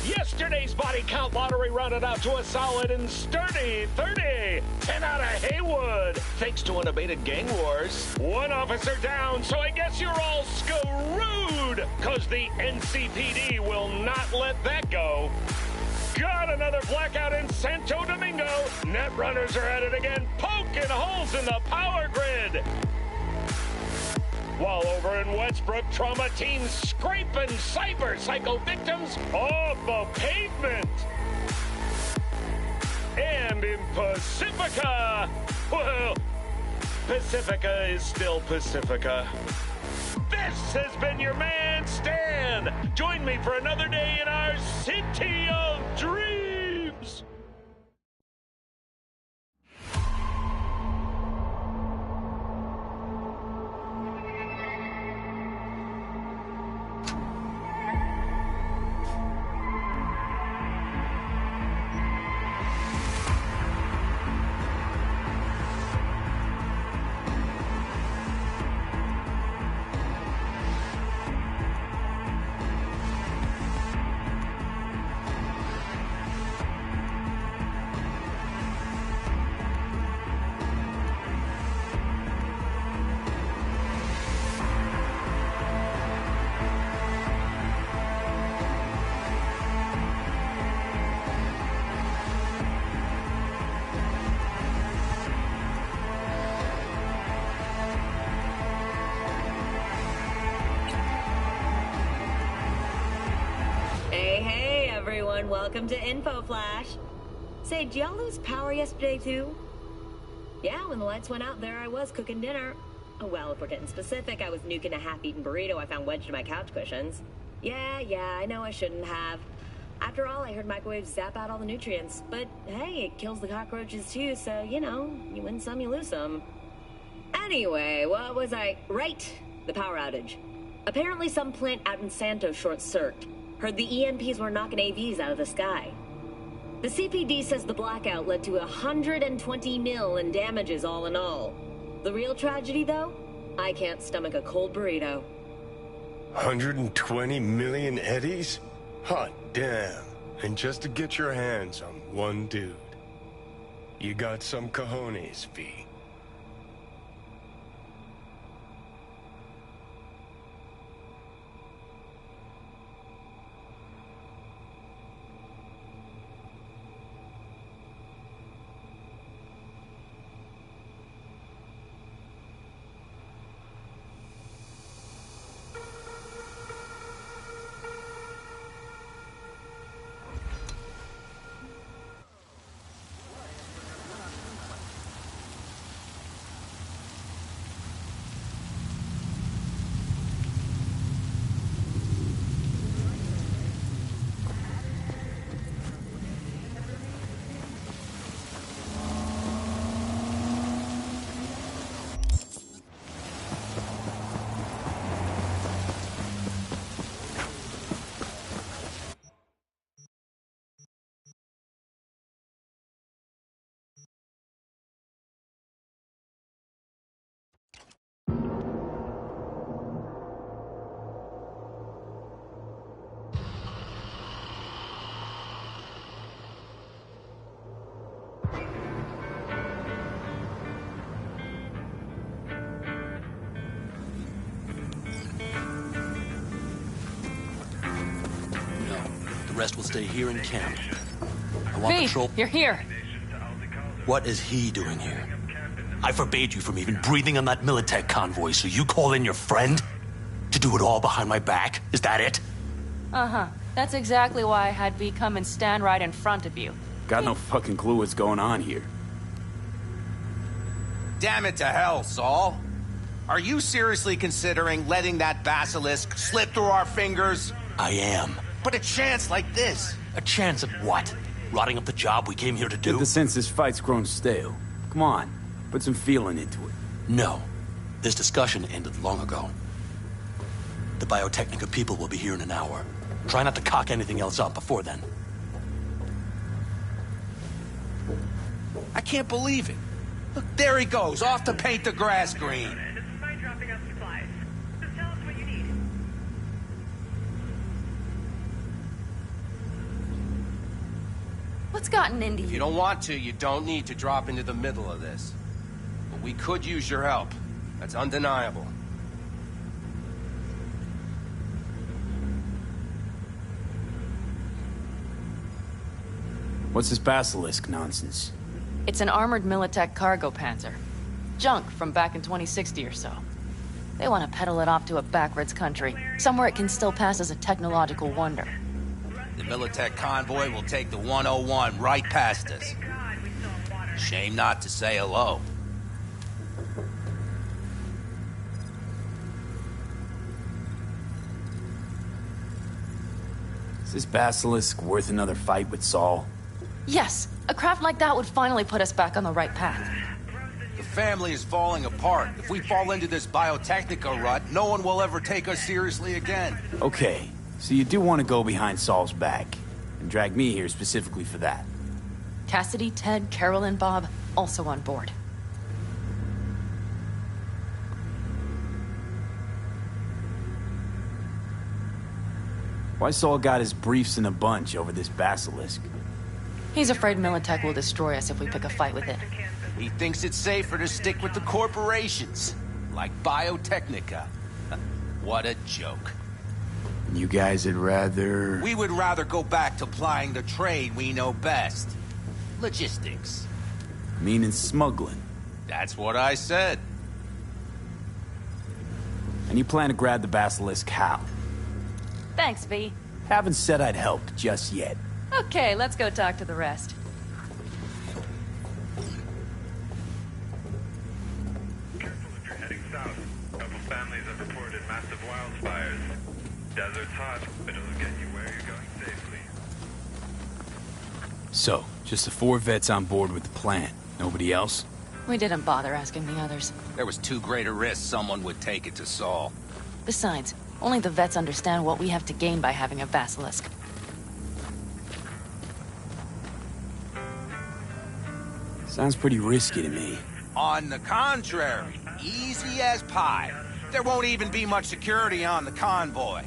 Yesterday's body count lottery rounded out to a solid and sturdy 30. 10 out of Haywood, thanks to unabated gang wars. One officer down, so I guess you're all screwed, because the NCPD will not let that go. Got another blackout in Santo Domingo. Net runners are at it again, poking holes in the power grid. While over in Westbrook, trauma teams scraping cyber-psycho victims off the pavement. And in Pacifica, well, Pacifica is still Pacifica. This has been your man, Stan. Join me for another day in our City of Dreams. Welcome to Info Flash. Say, did y'all lose power yesterday too? Yeah, when the lights went out, there I was cooking dinner. Oh well, if we're getting specific, I was nuking a half-eaten burrito I found wedged in my couch cushions. Yeah, I know I shouldn't have. After all, I heard microwaves zap out all the nutrients. But hey, it kills the cockroaches too, so, you know, you win some, you lose some. Anyway, what was I... Right, the power outage. Apparently some plant out in Santo short-circuited. Heard the EMPs were knocking AVs out of the sky. The CPD says the blackout led to 120 mil in damages all in all. The real tragedy, though? I can't stomach a cold burrito. 120 million eddies? Hot damn. And just to get your hands on one dude. You got some cojones, V. The rest will stay here in camp. I want patrol... You're here. What is he doing here? I forbade you from even breathing on that Militech convoy, so you call in your friend? To do it all behind my back? Is that it? Uh-huh. That's exactly why I had V come and stand right in front of you. Got no fucking clue what's going on here. Damn it to hell, Saul. Are you seriously considering letting that basilisk slip through our fingers? I am. But a chance like this? A chance at what? Rotting up the job we came here to do? Get the sense this fight's grown stale. Come on, put some feeling into it. No. This discussion ended long ago. The Biotechnica people will be here in an hour. Try not to cock anything else up before then. I can't believe it. Look, there he goes, off to paint the grass green. This is my dropping off supplies. Just tell us what you need. What's gotten into If you you? don't want to, you don't need to drop into the middle of this. But we could use your help. That's undeniable. What's this basilisk nonsense? It's an armored Militech cargo panzer. Junk from back in 2060 or so. They want to peddle it off to a backwards country, somewhere it can still pass as a technological wonder. The Militech convoy will take the 101 right past us. Shame not to say hello. Is this basilisk worth another fight with Saul? Yes, a craft like that would finally put us back on the right path. The family is falling apart. If we fall into this biotechnica rut, no one will ever take us seriously again. Okay, so you do want to go behind Saul's back, and drag me here specifically for that. Cassidy, Ted, Carol, and Bob also on board. Why Saul got his briefs in a bunch over this basilisk? He's afraid Militech will destroy us if we pick a fight with it. He thinks it's safer to stick with the corporations, like Biotechnica. What a joke. You guys would rather... We would rather go back to plying the trade we know best. Logistics. Meaning smuggling. That's what I said. And you plan to grab the basilisk how? Thanks, V. Haven't said I'd help just yet. Okay, let's go talk to the rest. Careful if you're heading south. Couple families have reported massive wildfires. Desert's hot, but it'll get you where you're going safely. So, just the 4 vets on board with the plan. Nobody else? We didn't bother asking the others. There was too great a risk someone would take it to Saul. Besides, only the vets understand what we have to gain by having a basilisk. Sounds pretty risky to me. On the contrary, easy as pie. There won't even be much security on the convoy.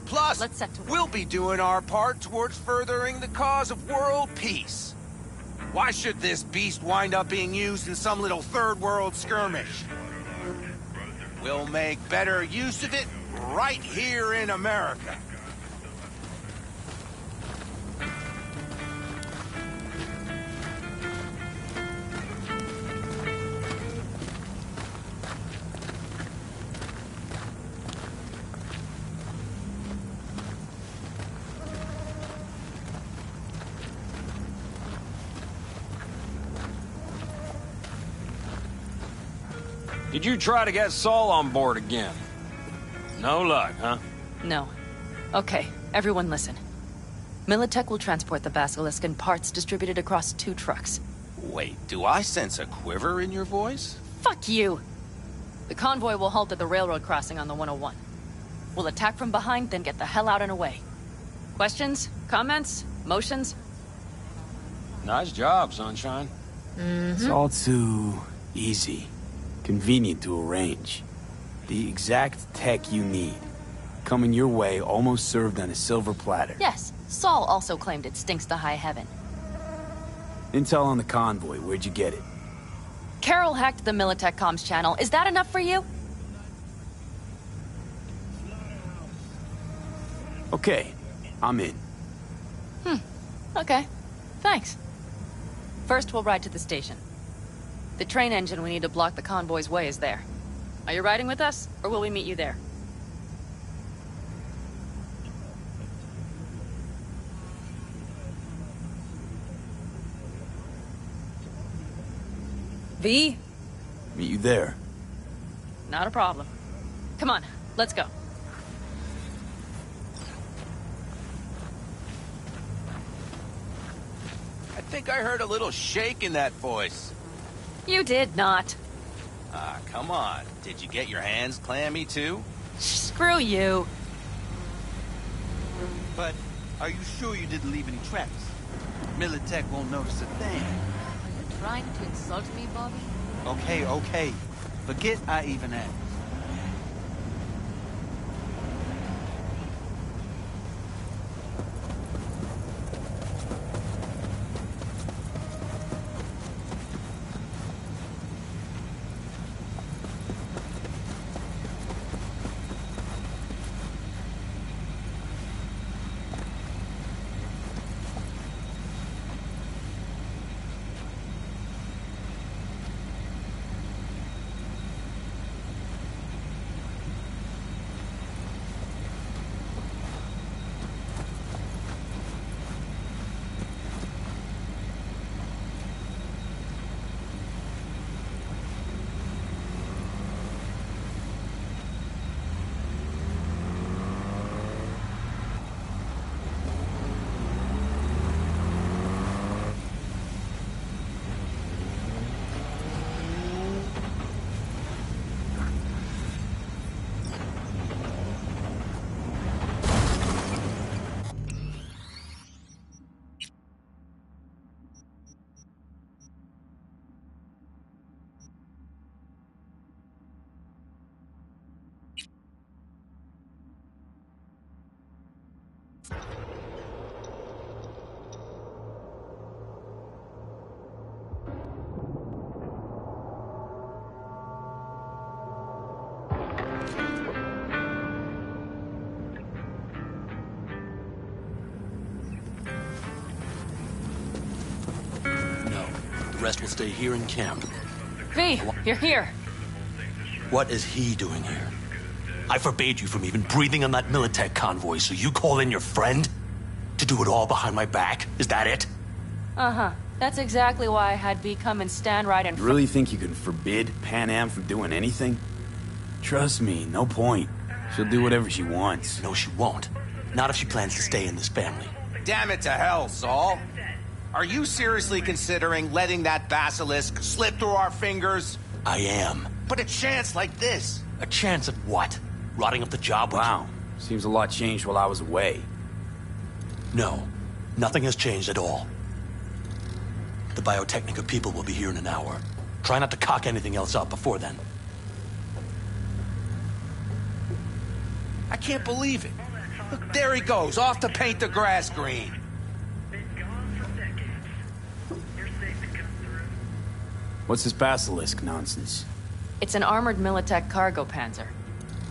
Plus, Let's set to work. we'll be doing our part towards furthering the cause of world peace. Why should this beast wind up being used in some little third world skirmish? We'll make better use of it right here in America. Did you try to get Saul on board again? No luck, huh? No. Okay, everyone listen. Militech will transport the basilisk in parts distributed across 2 trucks. Wait, do I sense a quiver in your voice? Fuck you! The convoy will halt at the railroad crossing on the 101. We'll attack from behind, then get the hell out and away. Questions? Comments? Motions? Nice job, Sunshine. It's all too easy. Convenient to arrange. The exact tech you need. Coming your way, almost served on a silver platter. Yes, Saul also claimed it stinks to high heaven. Intel on the convoy, where'd you get it? Carol hacked the Militech comms channel. Is that enough for you? Okay, I'm in. Okay. Thanks. First, we'll ride to the station. The train engine we need to block the convoy's way is there. Are you riding with us, or will we meet you there? V? Meet you there. Not a problem. Come on, let's go. I think I heard a little shake in that voice. You did not. Ah, come on. Did you get your hands clammy too? Screw you. But are you sure you didn't leave any tracks? Militech won't notice a thing. Are you trying to insult me, Bobby? Okay. Forget I even asked. No, the rest will stay here in camp. V, you're here. What is he doing here? I forbade you from even breathing on that Militech convoy, so you call in your friend? To do it all behind my back? Is that it? Uh-huh. That's exactly why I had V come and stand right in You front. really think you can forbid Pan Am from doing anything? Trust me, no point. She'll do whatever she wants. No, she won't. Not if she plans to stay in this family. Damn it to hell, Saul. Are you seriously considering letting that basilisk slip through our fingers? I am. But a chance like this. A chance at what? Rotting up the job? Wow. Seems a lot changed while I was away. No. Nothing has changed at all. The Biotechnica people will be here in an hour. Try not to cock anything else up before then. I can't believe it. Look, there he goes, off to paint the grass green. What's this basilisk nonsense? It's an armored Militech cargo panzer.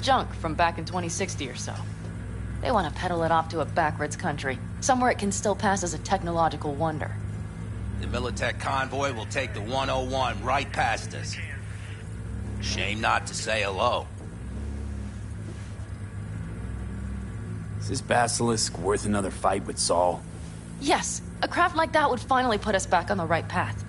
Junk from back in 2060 or so. They want to peddle it off to a backwards country, somewhere it can still pass as a technological wonder. The Militech convoy will take the 101 right past us. Shame not to say hello. Is this basilisk worth another fight with Saul? Yes, a craft like that would finally put us back on the right path.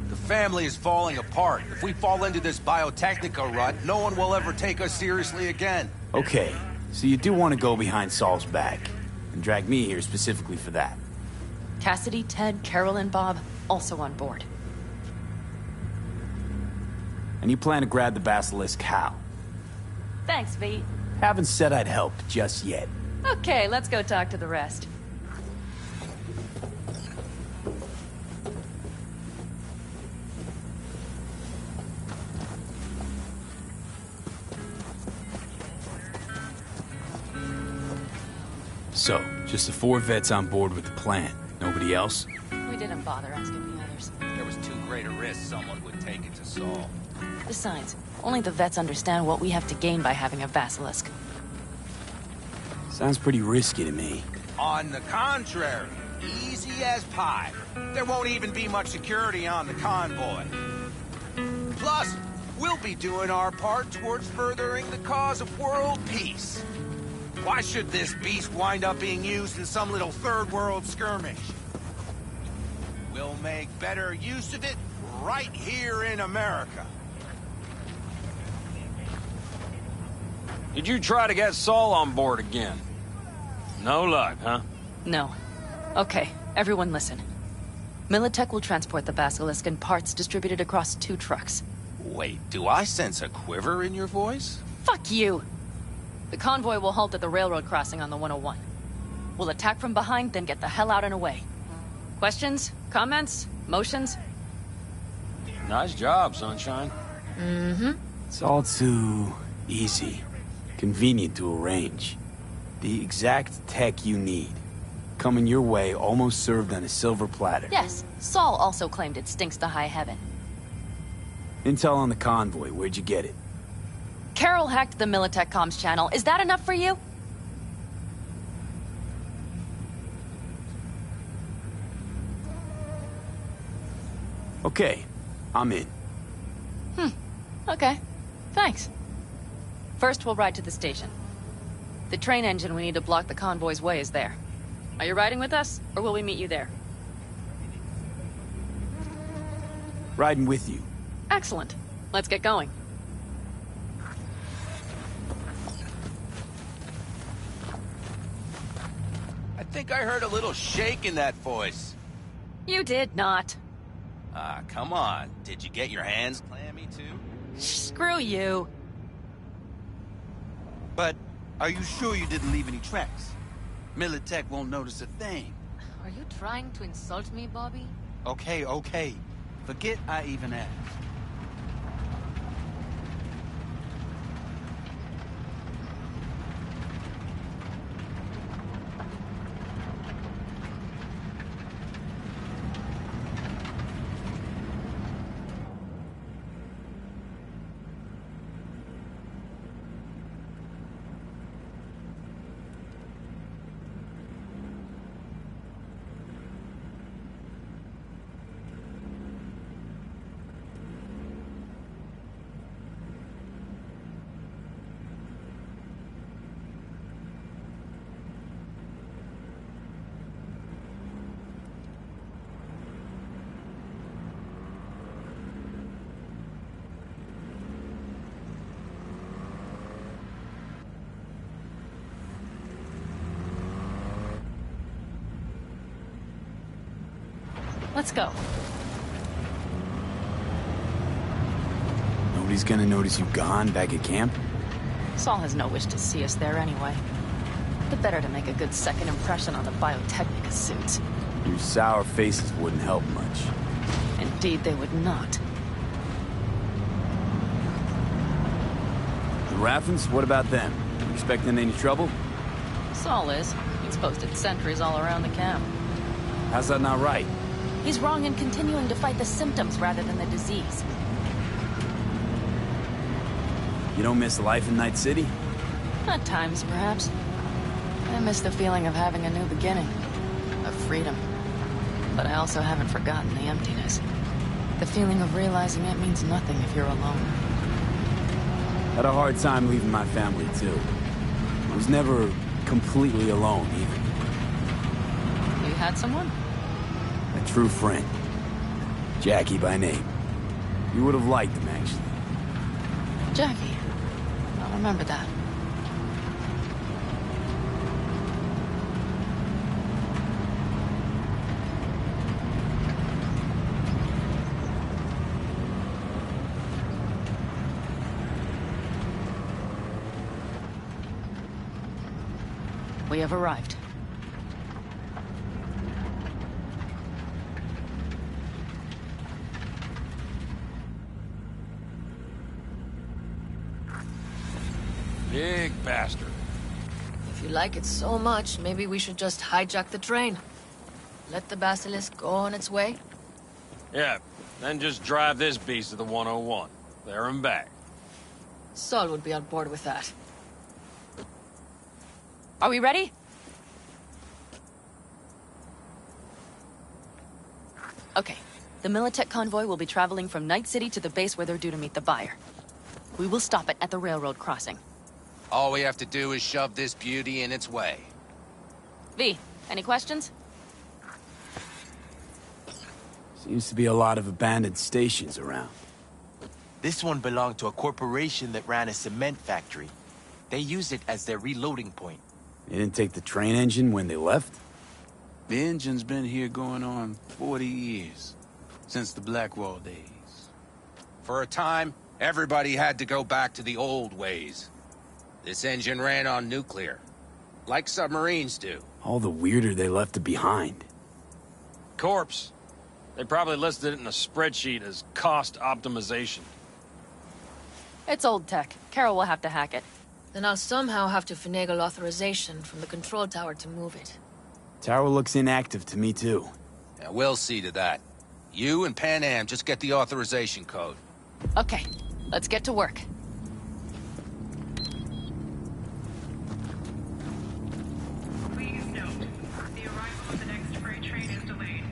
The family is falling apart. If we fall into this Biotechnica rut, no one will ever take us seriously again. Okay, so you do want to go behind Saul's back, and drag me here specifically for that. Cassidy, Ted, Carol, and Bob also on board. And you plan to grab the basilisk how? Thanks, V. Haven't said I'd help just yet. Okay, let's go talk to the rest. So, just the 4 vets on board with the plan. Nobody else? We didn't bother asking the others. There was too great a risk someone would take it to Saul. Besides, only the vets understand what we have to gain by having a basilisk. Sounds pretty risky to me. On the contrary, easy as pie. There won't even be much security on the convoy. Plus, we'll be doing our part towards furthering the cause of world peace. Why should this beast wind up being used in some little third world skirmish? We'll make better use of it right here in America. Did you try to get Saul on board again? No luck, huh? No. Okay, everyone listen. Militech will transport the basilisk in parts distributed across 2 trucks. Wait, do I sense a quiver in your voice? Fuck you! The convoy will halt at the railroad crossing on the 101. We'll attack from behind, then get the hell out and away. Questions? Comments? Motions? Nice job, Sunshine. Mm-hmm. It's all too easy. Convenient to arrange. The exact tech you need. Coming your way, almost served on a silver platter. Yes, Saul also claimed it stinks to high heaven. Intel on the convoy, where'd you get it? Carol hacked the Militech comms channel. Is that enough for you? Okay, I'm in. Okay. Thanks. First, we'll ride to the station. The train engine we need to block the convoy's way is there. Are you riding with us, or will we meet you there? Riding with you. Excellent. Let's get going. I think I heard a little shake in that voice. You did not. Ah, come on. Did you get your hands clammy, too? Screw you. But are you sure you didn't leave any tracks? Militech won't notice a thing. Are you trying to insult me, Bobby? Okay, okay. Forget I even asked. Let's go. Nobody's gonna notice you gone back at camp? Saul has no wish to see us there anyway. The better to make a good second impression on the Biotechnica suits. Your sour faces wouldn't help much. Indeed, they would not. The Raffens, what about them? You expecting any trouble? Saul is. He's posted sentries all around the camp. How's that not right? He's wrong in continuing to fight the symptoms rather than the disease. You don't miss life in Night City? At times, perhaps. I miss the feeling of having a new beginning. Of freedom. But I also haven't forgotten the emptiness. The feeling of realizing it means nothing if you're alone. Had a hard time leaving my family, too. I was never completely alone, either. You had someone? A true friend. Jackie by name. You would have liked him, actually. Jackie. I'll remember that. We have arrived. Big bastard. If you like it so much, maybe we should just hijack the train. Let the Basilisk go on its way. Yeah, then just drive this beast to the 101. There and back. Saul would be on board with that. Are we ready? Okay. The Militech convoy will be traveling from Night City to the base where they're due to meet the buyer. We will stop it at the railroad crossing. All we have to do is shove this beauty in its way. V, any questions? Seems to be a lot of abandoned stations around. This one belonged to a corporation that ran a cement factory. They used it as their reloading point. They didn't take the train engine when they left? The engine's been here going on 40 years. Since the Blackwall days. For a time, everybody had to go back to the old ways. This engine ran on nuclear. Like submarines do. All the weirder they left it behind. Corpse. They probably listed it in a spreadsheet as cost optimization. It's old tech. Carol will have to hack it. Then I'll somehow have to finagle authorization from the control tower to move it. Tower looks inactive to me, too. Yeah, we'll see to that. You and Pan Am just get the authorization code. Okay, let's get to work. Please note, the arrival of the next freight train is delayed.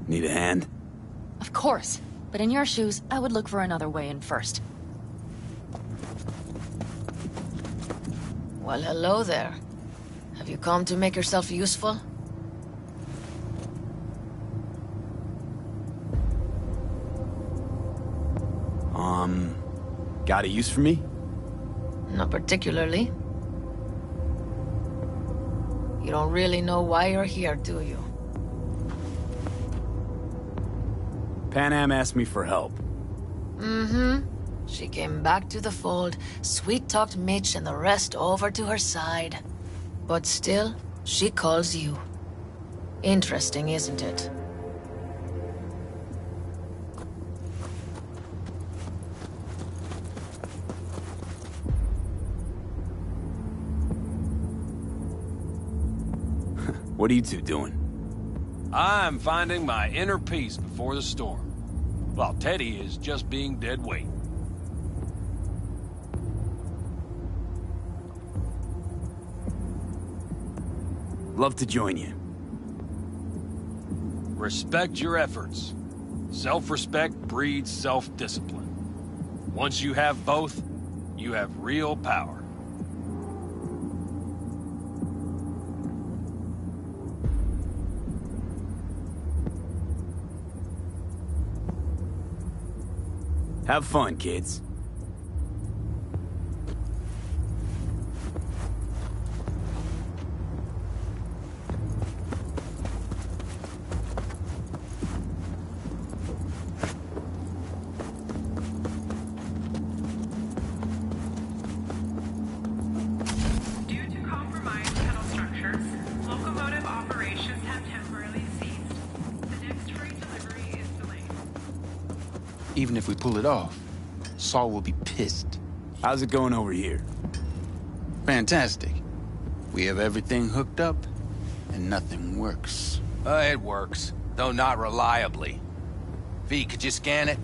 Need a hand? Of course. But in your shoes, I would look for another way in first. Well, hello there. Have you come to make yourself useful? Got a use for me? Not particularly. You don't really know why you're here, do you? Pan Am asked me for help. Mm-hmm. She came back to the fold, sweet-talked Mitch and the rest over to her side. But still, she calls you. Interesting, isn't it? What are you two doing? I'm finding my inner peace before the storm, while Teddy is just being dead weight. Love to join you. Respect your efforts. Self-respect breeds self-discipline. Once you have both, you have real power. Have fun, kids. Even if we pull it off, Saul will be pissed. How's it going over here? Fantastic. We have everything hooked up, and nothing works. It works, though not reliably. V, could you scan it?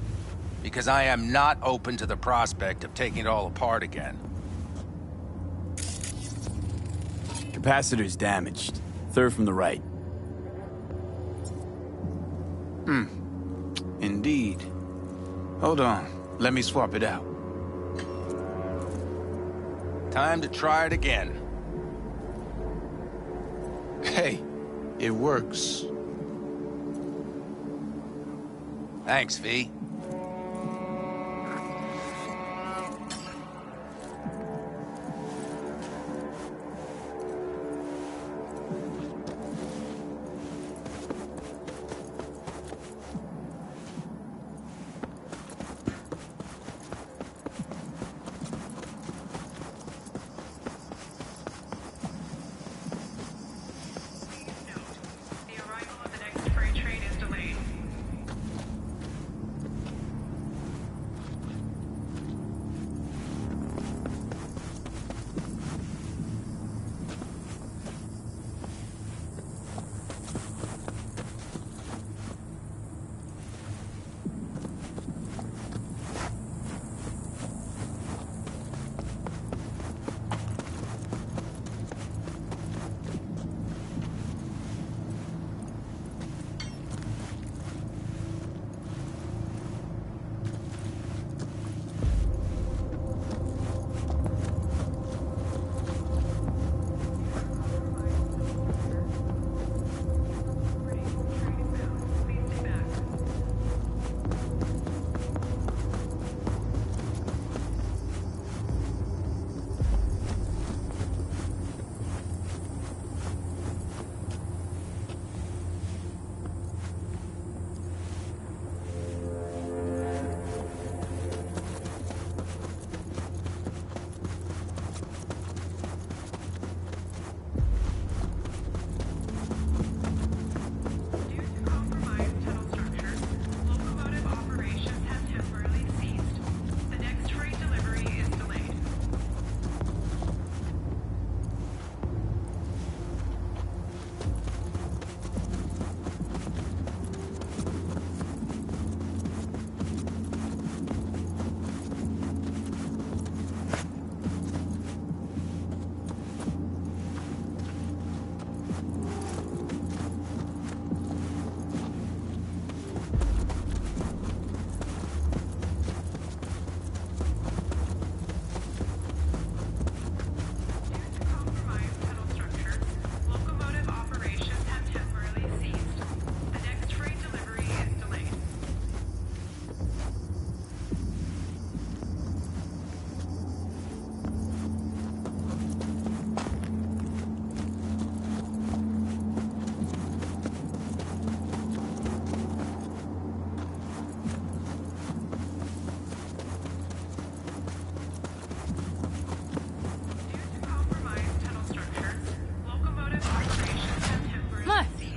Because I am not open to the prospect of taking it all apart again. Capacitor's damaged. Third from the right. Indeed. Hold on. Let me swap it out. Time to try it again. Hey, it works. Thanks, V. The arrival of the next freight train is delayed.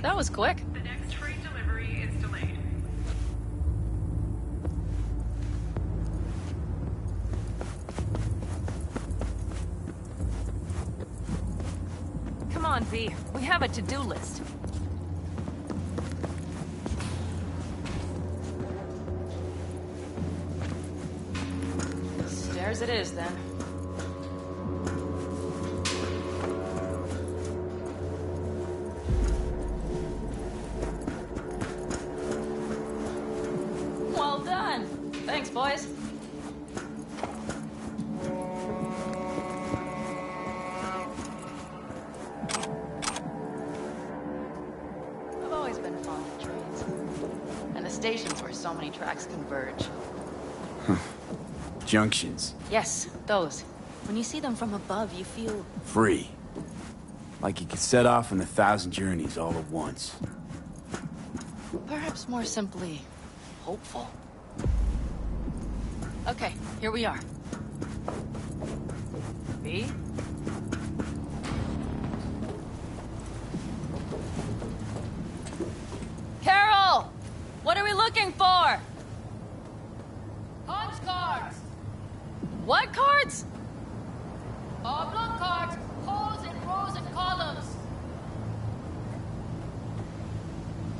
That was quick. The next freight delivery is delayed. Come on, V. We have a to-do list. Stairs it is, then. Well done. Thanks, boys. I've always been fond of trains. And the stations where so many tracks converge. Junctions. Yes, those. When you see them from above, you feel... Free. Like you could set off on 1,000 journeys all at once. perhaps more simply... hopeful? Okay, here we are. V? Carol! What are we looking for? What cards? Oblong cards, holes in rows and columns.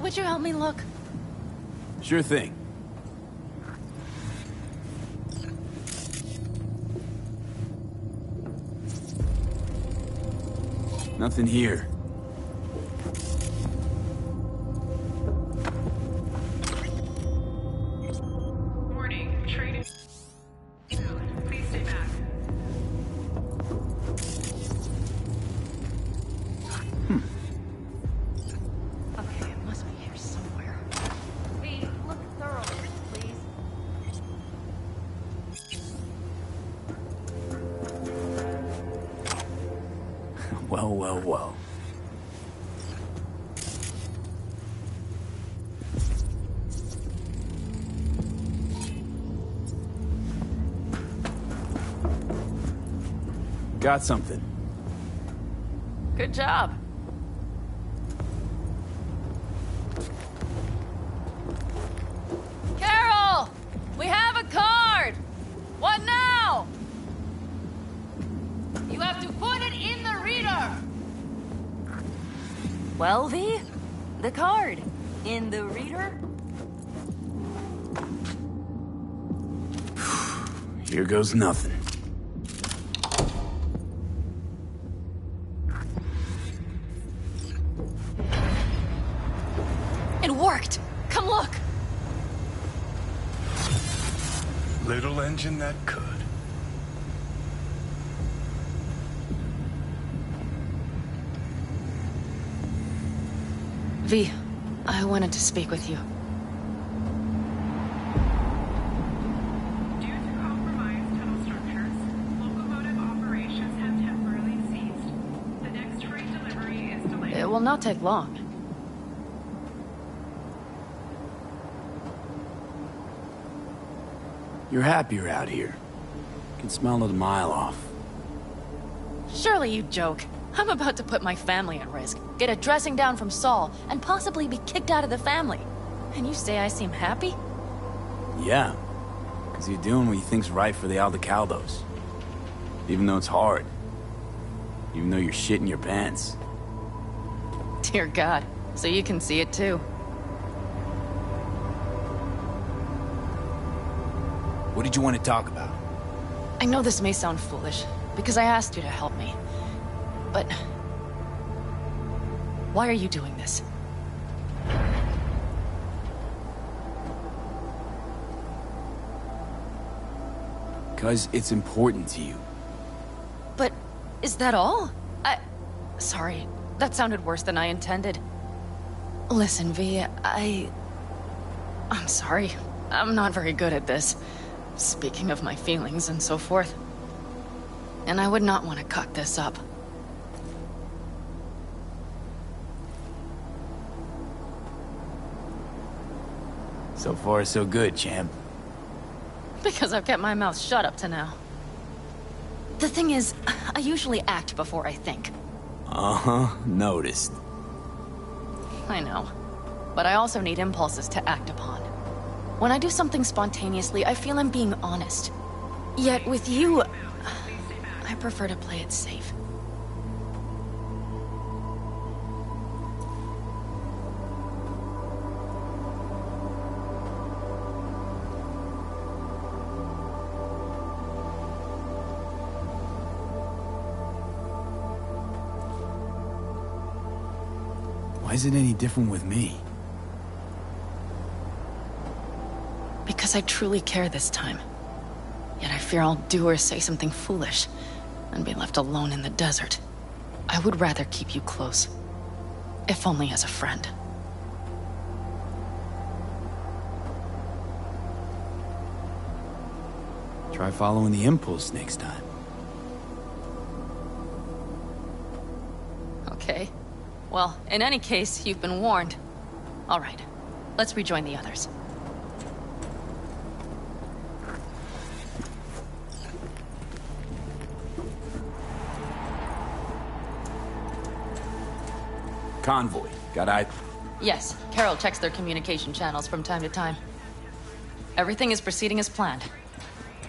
Would you help me look? Sure thing. Nothing here. Warning, training. Please stay back. Okay, it must be here somewhere. V, look thoroughly, please. Well, well, well. Got something. Good job. Carol! We have a card! What now? You have to put it in the reader! Well, V, the card. In the reader? Here goes nothing. It worked! Come look! Little engine that could. V, I wanted to speak with you. Due to compromised tunnel structures, locomotive operations have temporarily ceased. The next freight delivery is delayed. It will not take long. You're happier out here. Can smell it a mile off. Surely you joke. I'm about to put my family at risk, get a dressing down from Saul, and possibly be kicked out of the family. And you say I seem happy? Yeah. Because you're doing what you think's right for the Aldecaldos. Even though it's hard. Even though you're shitting your pants. Dear God, so you can see it too. What did you want to talk about? I know this may sound foolish, because I asked you to help me. But... why are you doing this? Because it's important to you. But... is that all? Sorry, that sounded worse than I intended. Listen, V, I'm sorry. I'm not very good at this. Speaking of my feelings and so forth. And I would not want to cock this up. So far, so good, champ. Because I've kept my mouth shut up to now. The thing is, I usually act before I think. Uh-huh, noticed. I know. But I also need impulses to act upon. When I do something spontaneously, I feel I'm being honest. Yet with you, I prefer to play it safe. Why is it any different with me? Because I truly care this time. Yet I fear I'll do or say something foolish and be left alone in the desert. I would rather keep you close. If only as a friend. Try following the impulse next time. Okay. Well, in any case, you've been warned. All right. Let's rejoin the others. Convoy. Got eyes? Yes, Carol checks their communication channels from time to time. Everything is proceeding as planned.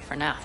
For now.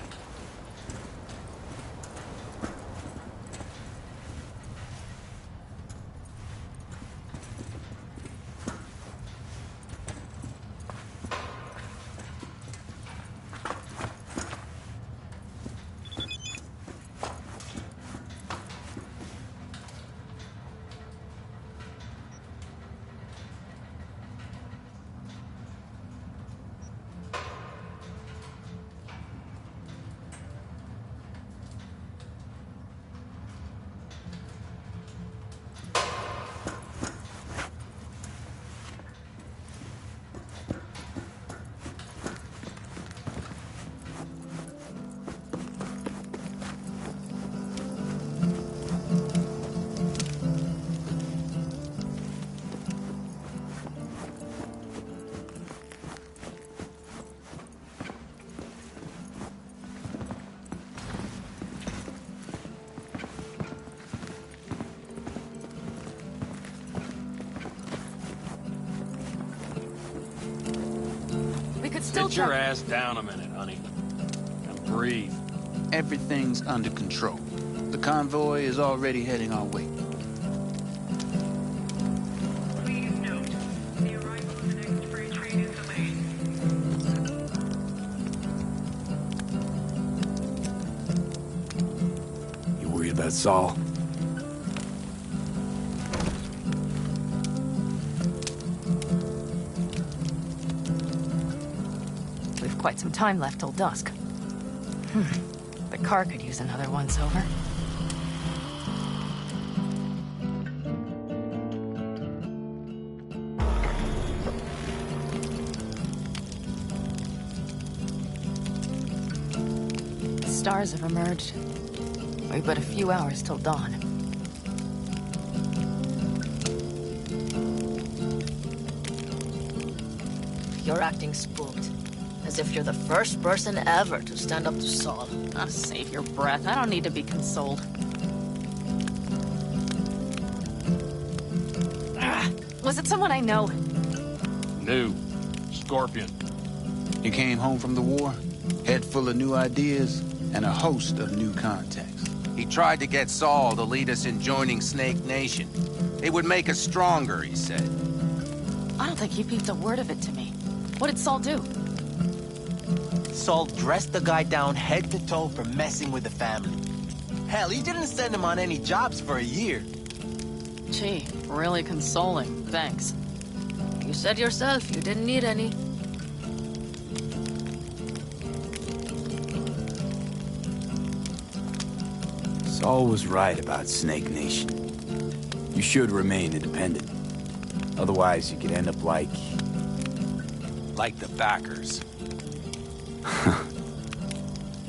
still Sit your ass down a minute, honey. And breathe. Everything's under control. The convoy is already heading our way. Please note, the arrival of the next freight train is delayed. You worried about Saul? We've quite some time left till dusk. The car could use another once-over. The stars have emerged. We've but a few hours till dawn. You're acting spooked. As if you're the first person ever to stand up to Saul. Oh, save your breath. I don't need to be consoled. Was it someone I know? New. Scorpion. He came home from the war, head full of new ideas, and a host of new contacts. He tried to get Saul to lead us in joining Snake Nation. It would make us stronger, he said. I don't think he peeped a word of it to me. What did Saul do? Saul dressed the guy down head to toe for messing with the family. Hell, he didn't send him on any jobs for a year. Gee, really consoling. Thanks. You said yourself you didn't need any. Saul was right about Snake Nation. You should remain independent. Otherwise, you could end up like the backers.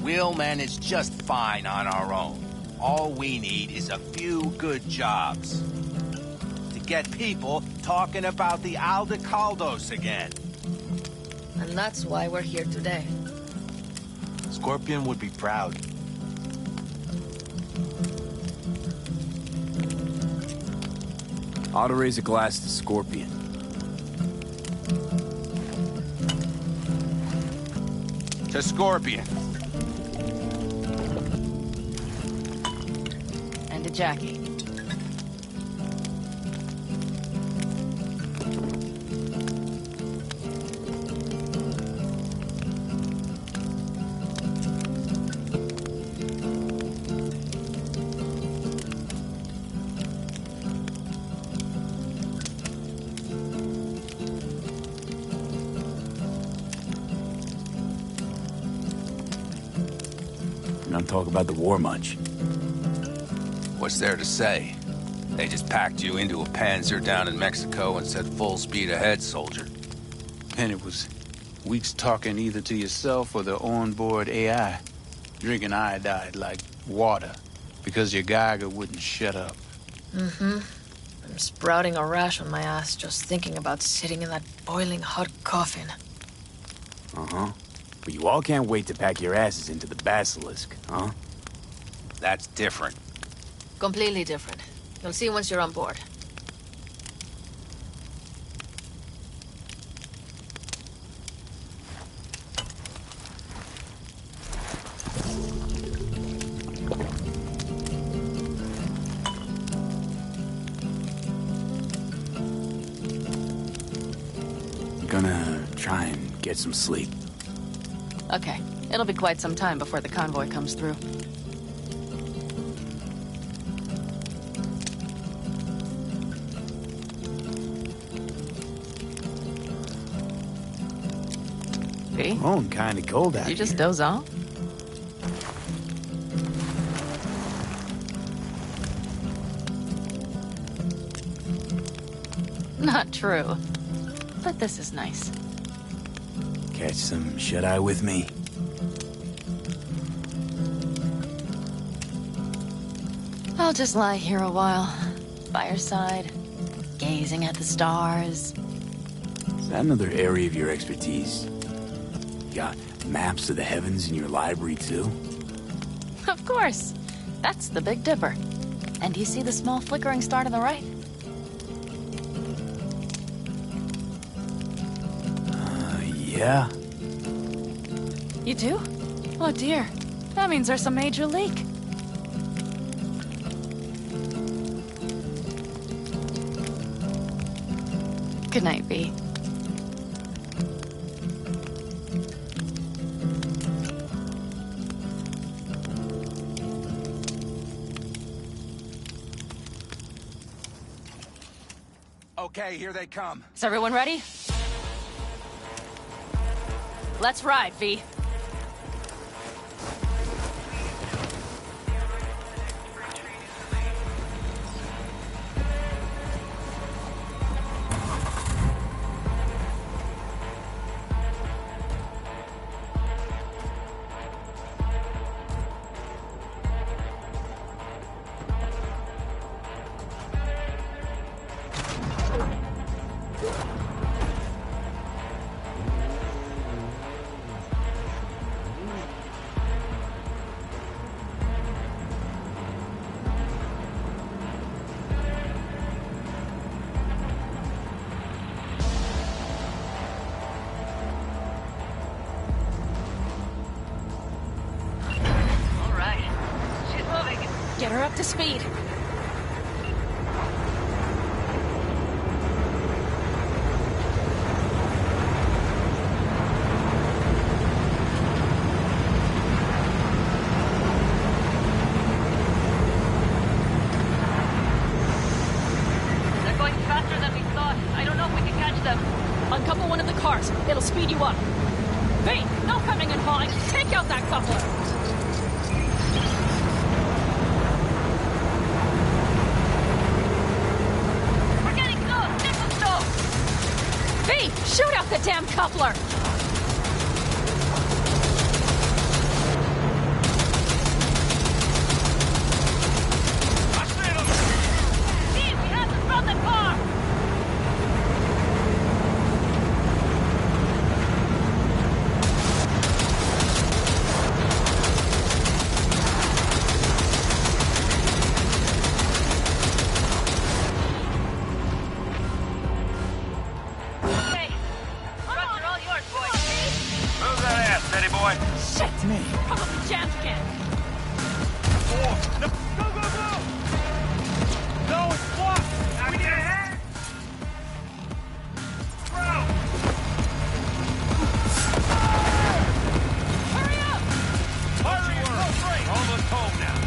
We'll manage just fine on our own. All we need is a few good jobs. To get people talking about the Aldecaldos again. And that's why we're here today. Scorpion would be proud. ought to raise a glass to Scorpion. To Scorpion. And to Jackie. Don't talk about the war much. What's there to say? They just packed you into a Panzer down in Mexico and said full speed ahead, soldier. And it was weeks talking either to yourself or the onboard AI, drinking iodide like water, because your Geiger wouldn't shut up. Mm-hmm. I'm sprouting a rash on my ass just thinking about sitting in that boiling hot coffin. Uh-huh. But you all can't wait to pack your asses into the Basilisk, huh? That's different. Completely different. You'll see once you're on board. I'm gonna try and get some sleep. Okay. It'll be quite some time before the convoy comes through. See? Oh, kinda cold out You just here. doze off? Not true. But this is nice. Catch some shut-eye with me? I'll just lie here a while, by your side, gazing at the stars. Is that another area of your expertise? You got maps of the heavens in your library, too? Of course. That's the Big Dipper. And do you see the small flickering star to the right? Yeah. You do? Oh dear. That means there's a major leak. Good night, V. Okay, here they come. Is everyone ready? Let's ride, V. Get her up to speed. They're going faster than we thought. I don't know if we can catch them. Uncouple one of the cars. It'll speed you up. V, no coming and hauling. Take out that coupler. Shoot out the damn coupler! Steve, we have to from the car! Shit! Me. Probably jammed again. Oh, no. Go, go, go! No, it's blocked! We need a hand! Bro! Hurry up! Hurry up! Almost home now.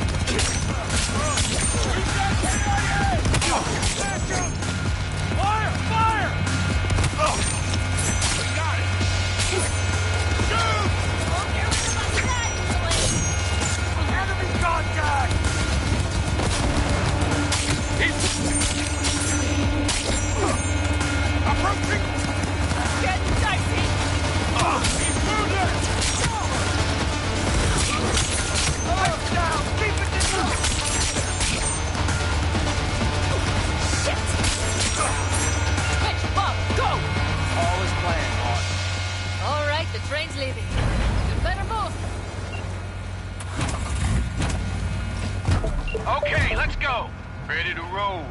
Back up! Fire! Fire! Oh! We got it! Shoot! Enemy contact! Approaching! Getting dicey! He's wounded! Lights down! Keep it down! Shit! Mitch, Bob, go! All is planned, boss. All right, the train's leaving. You better move. Okay, let's go. Ready to roll.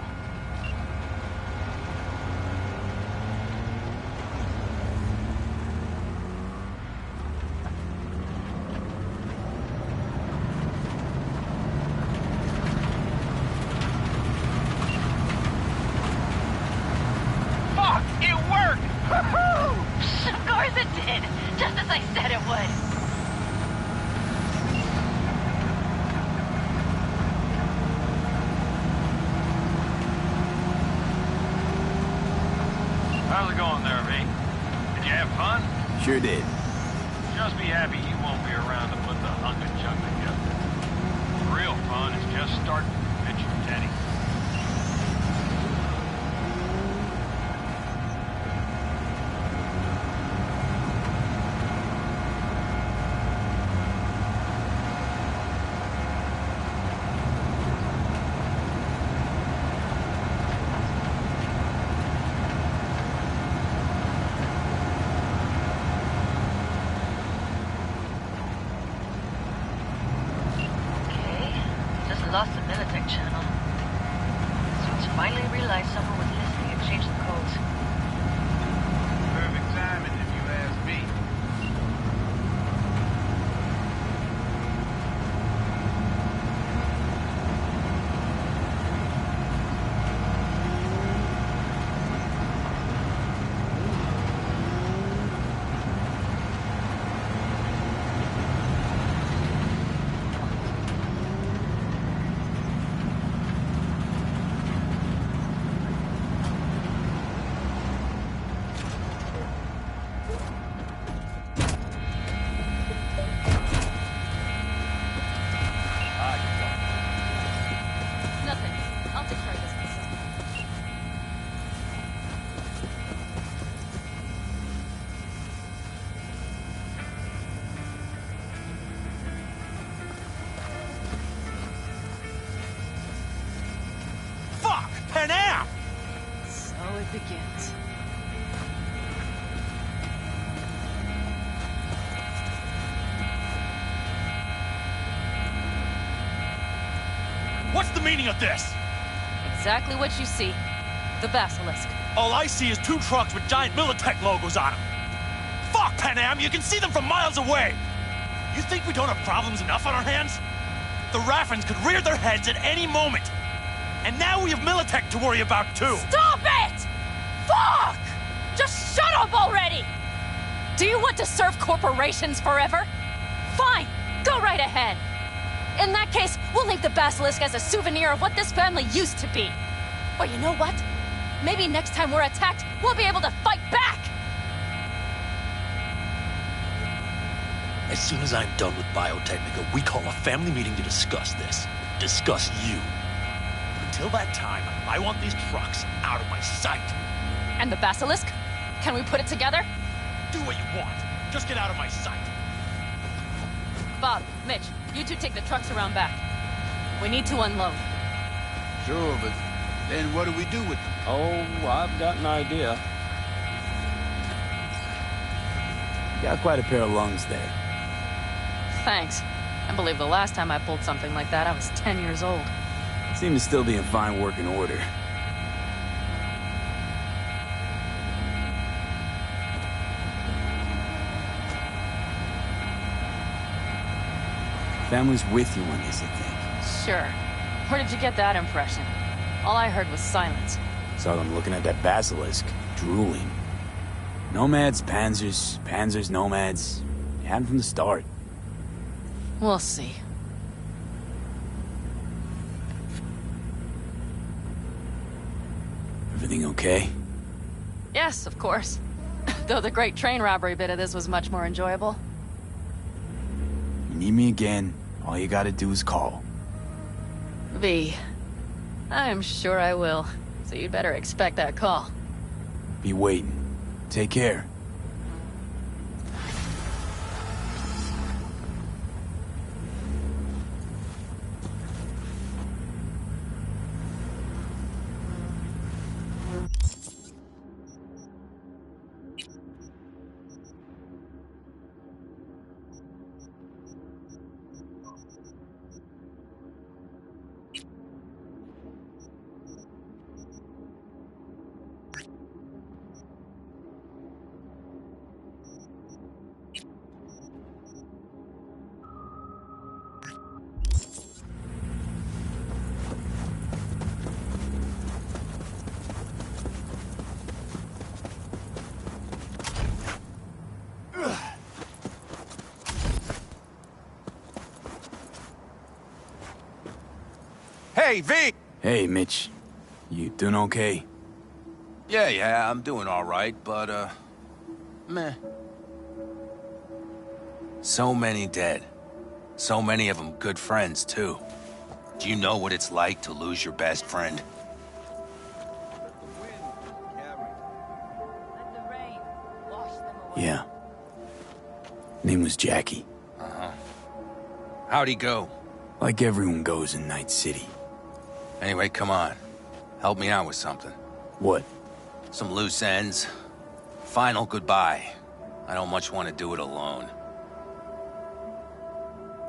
Fuck, it worked! Woohoo! Of course it did. Just as I said it would. How's it going there, V? Did you have fun? Sure did. Just be happy you won't be around to put the hunk of junk together. The real fun is just starting to pitch your Teddy. Lost the Militech channel. Suits finally realized someone was listening and changed the codes. Perfect timing, if you ask me. begins. What's the meaning of this? Exactly what you see. The Basilisk. All I see is 2 trucks with giant Militech logos on them. Fuck, Panam, you can see them from miles away. You think we don't have problems enough on our hands? The Raffens could rear their heads at any moment. And now we have Militech to worry about, too. Stop it! Fuck! Just shut up already! Do you want to serve corporations forever? Fine, go right ahead. In that case, we'll leave the Basilisk as a souvenir of what this family used to be. Or you know what? Maybe next time we're attacked, we'll be able to fight back! As soon as I'm done with Biotechnica, we call a family meeting to discuss this. Discuss you. Until that time, I want these trucks out of my sight. And the Basilisk? Can we put it together? Do what you want. Just get out of my sight. Bob, Mitch, you two take the trucks around back. We need to unload. Sure, but then what do we do with them? Oh, I've got an idea. You got quite a pair of lungs there. Thanks. I believe the last time I pulled something like that, I was 10 years old. Seem to still be in fine working order. Family's with you on this, I think. Sure. Where did you get that impression? All I heard was silence. Saw them looking at that basilisk, drooling. Nomads, panzers, panzers, nomads. You had them from the start. We'll see. Everything okay? Yes, of course. Though the great train robbery bit of this was much more enjoyable. You need me again, all you gotta do is call. V. I'm sure I will. So you'd better expect that call. Be waiting. Take care. Hey, V! Hey, Mitch. You doing okay? Yeah, I'm doing all right, but, meh. So many dead. So many of them good friends, too. Do you know what it's like to lose your best friend? Yeah. Name was Jackie. Uh-huh. How'd he go? Like everyone goes in Night City. Anyway, come on. Help me out with something. What? Some loose ends. Final goodbye. I don't much want to do it alone.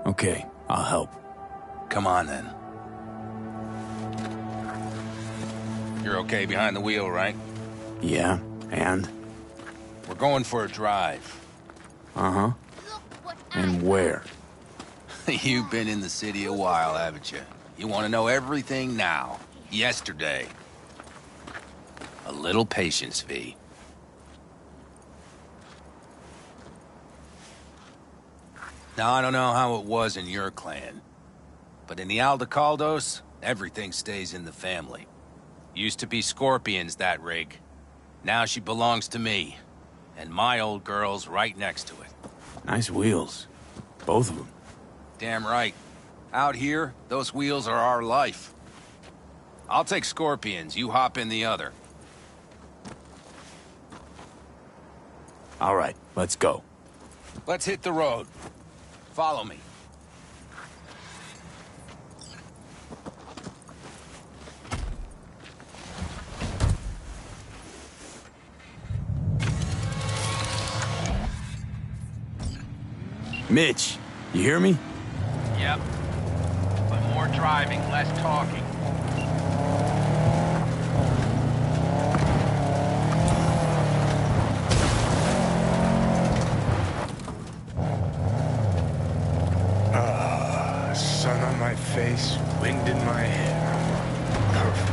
Okay, I'll help. Come on, then. You're okay behind the wheel, right? Yeah, and? We're going for a drive. Uh-huh. And where? You've been in the city a while, haven't you? You want to know everything now. Yesterday. A little patience, V. Now, I don't know how it was in your clan, but in the Aldecaldos, everything stays in the family. Used to be Scorpion's, that rig. Now she belongs to me, and my old girl's right next to it. Nice wheels. Both of them. Damn right. Out here, those wheels are our life. I'll take Scorpion's, you hop in the other. All right, let's go. Let's hit the road. Follow me. Mitch, you hear me? Yep. But more driving, less talking. Sun on my face, wind in my hair. Perfect.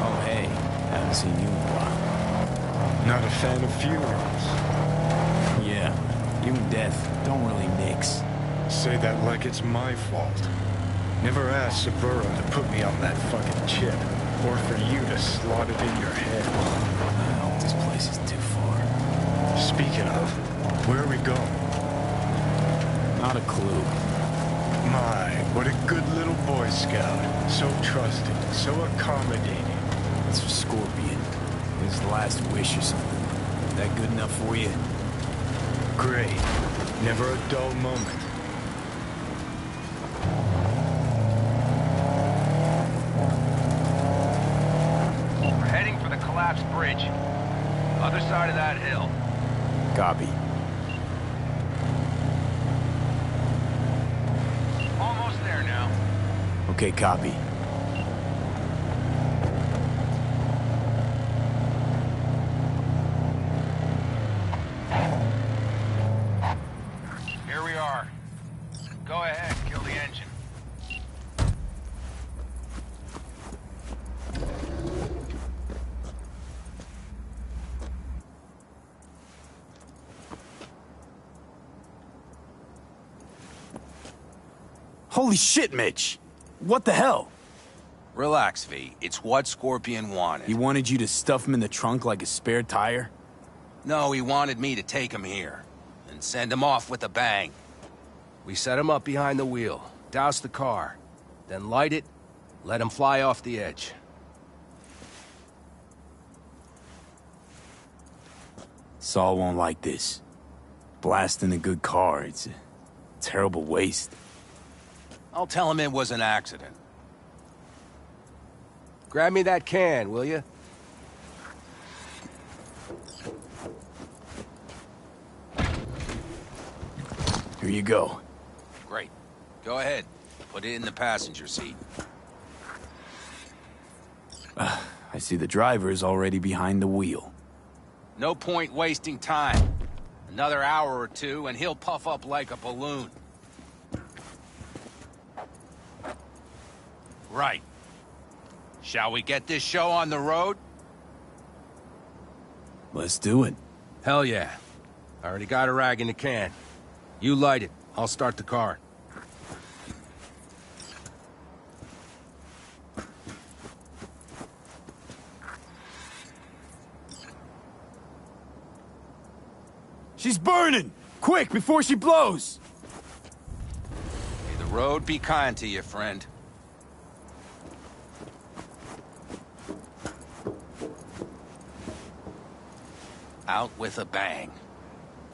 Oh, hey. Haven't seen you in a while. Not a fan of funerals. Yeah, you and death don't really mix. Say that like it's my fault. Never asked Saburo to put me on that fucking chip, or for you to slot it in your head. I hope this place is too far. Speaking of, where are we going? Not a clue. My, what a good little Boy Scout. So trusting, so accommodating. It's for Scorpion. His last wish or something. That good enough for you? Great. Never a dull moment. We're heading for the collapsed bridge. Other side of that hill. Copy. Almost there now. Okay, copy. Here we are. Go ahead, kill the engine. Holy shit, Mitch! What the hell? Relax, V. It's what Scorpion wanted. He wanted you to stuff him in the trunk like a spare tire? No, he wanted me to take him here and send him off with a bang. We set him up behind the wheel, douse the car, then light it, let him fly off the edge. Saul won't like this. Blasting a good car, it's a terrible waste. I'll tell him it was an accident. Grab me that can, will you? Here you go. Great. Go ahead. Put it in the passenger seat. I see the driver is already behind the wheel. No point wasting time. Another hour or two, and he'll puff up like a balloon. Right. Shall we get this show on the road? Let's do it. Hell yeah. I already got a rag in the can. You light it. I'll start the car. She's burning! Quick, before she blows! May the road be kind to you, friend. Out with a bang.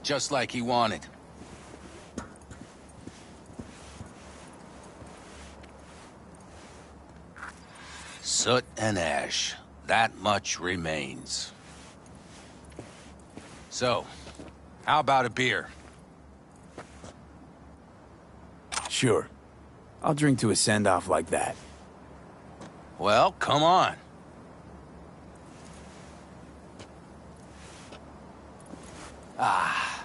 Just like he wanted. Soot and ash. That much remains. So, how about a beer? Sure. I'll drink to a send-off like that. Well, come on. Ah,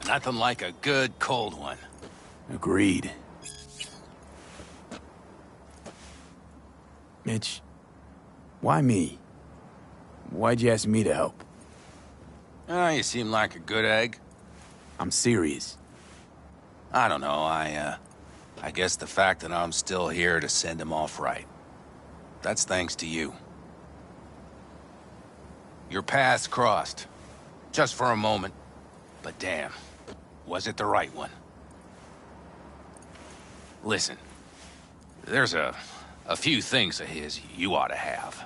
nothing like a good cold one. Agreed. Mitch, why me? Why'd you ask me to help? You seem like a good egg. I'm serious. I don't know, I guess the fact that I'm still here to send him off right. That's thanks to you. Your paths crossed. Just for a moment. But damn, was it the right one? Listen, there's a few things of his you ought to have.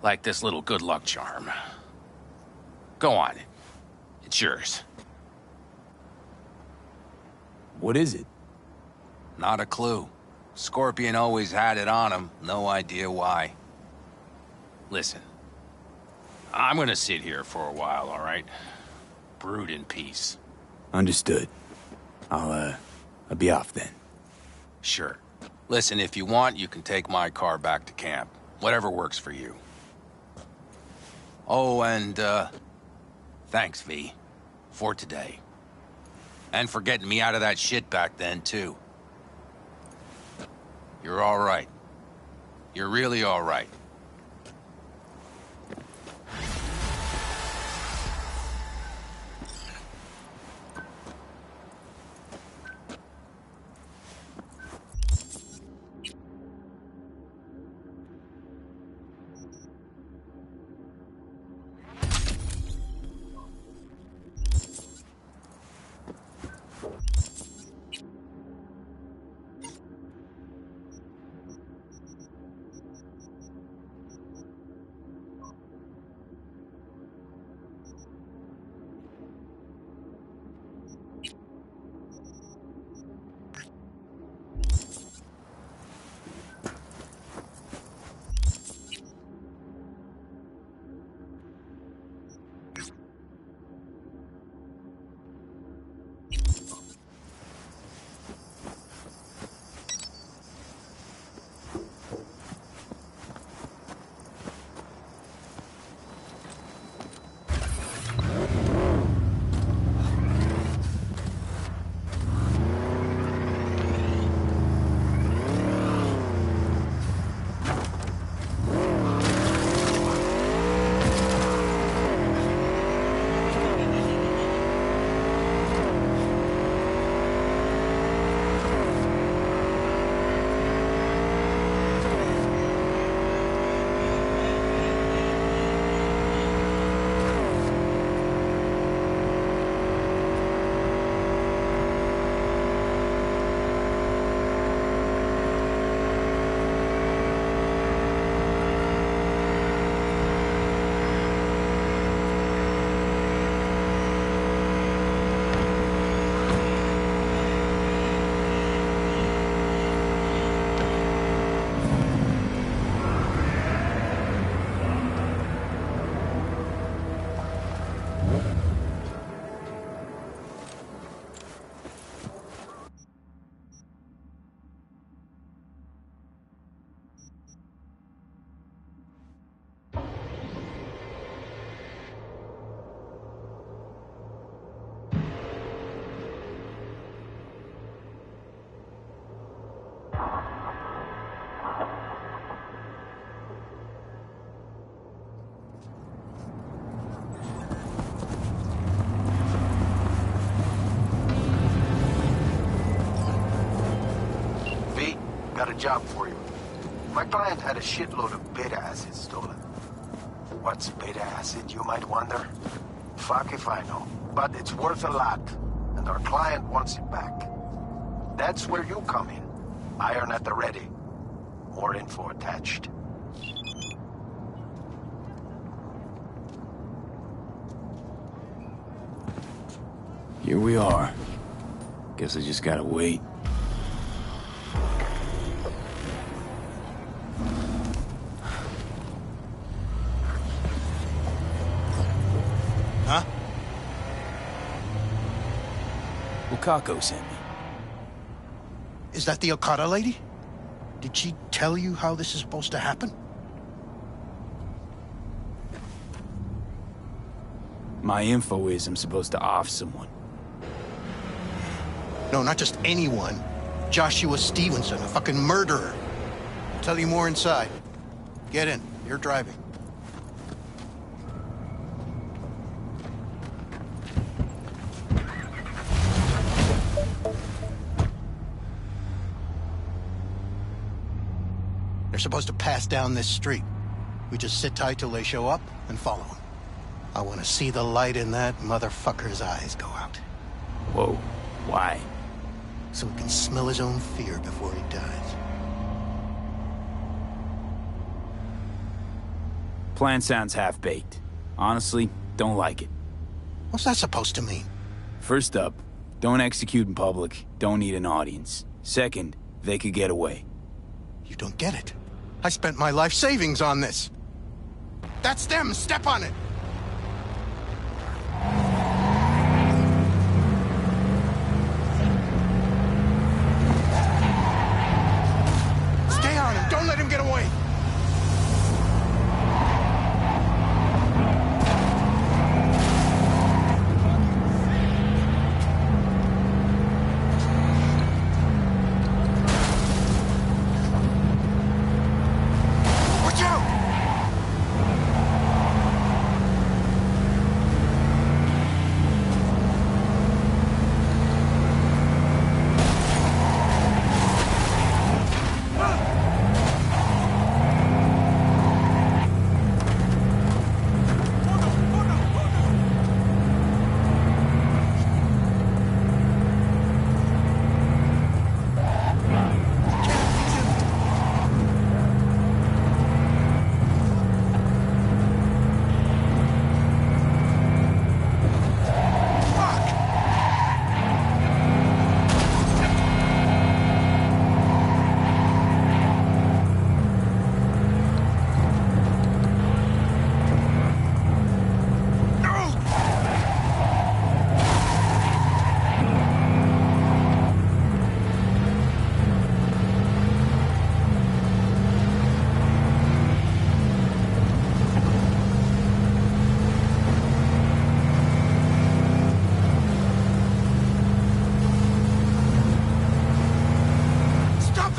Like this little good luck charm. Go on, it's yours. What is it? Not a clue. Scorpion always had it on him, no idea why. Listen, I'm gonna sit here for a while, all right? Brood in peace. Understood. I'll be off then. Sure. Listen, if you want, you can take my car back to camp. Whatever works for you. Oh, and, thanks, V. For today. And for getting me out of that shit back then, too. You're all right. You're really all right. Got a job for you. My client had a shitload of beta acid stolen. What's beta acid, you might wonder? Fuck if I know. But it's worth a lot, and our client wants it back. That's where you come in. Iron at the ready. More info attached. Here we are. Guess I just gotta wait. Huh? Wakako sent me. Is that the Okada lady? Did she tell you how this is supposed to happen? My info is I'm supposed to off someone. No, not just anyone. Joshua Stevenson, a fucking murderer. I'll tell you more inside. Get in. You're driving. They're supposed to pass down this street. We just sit tight till they show up and follow them. I want to see the light in that motherfucker's eyes go out. Whoa. Why? So he can smell his own fear before he dies. Plan sounds half-baked. Honestly, don't like it. What's that supposed to mean? First up, don't execute in public. Don't need an audience. Second, they could get away. You don't get it. I spent my life savings on this. That's them. Step on it.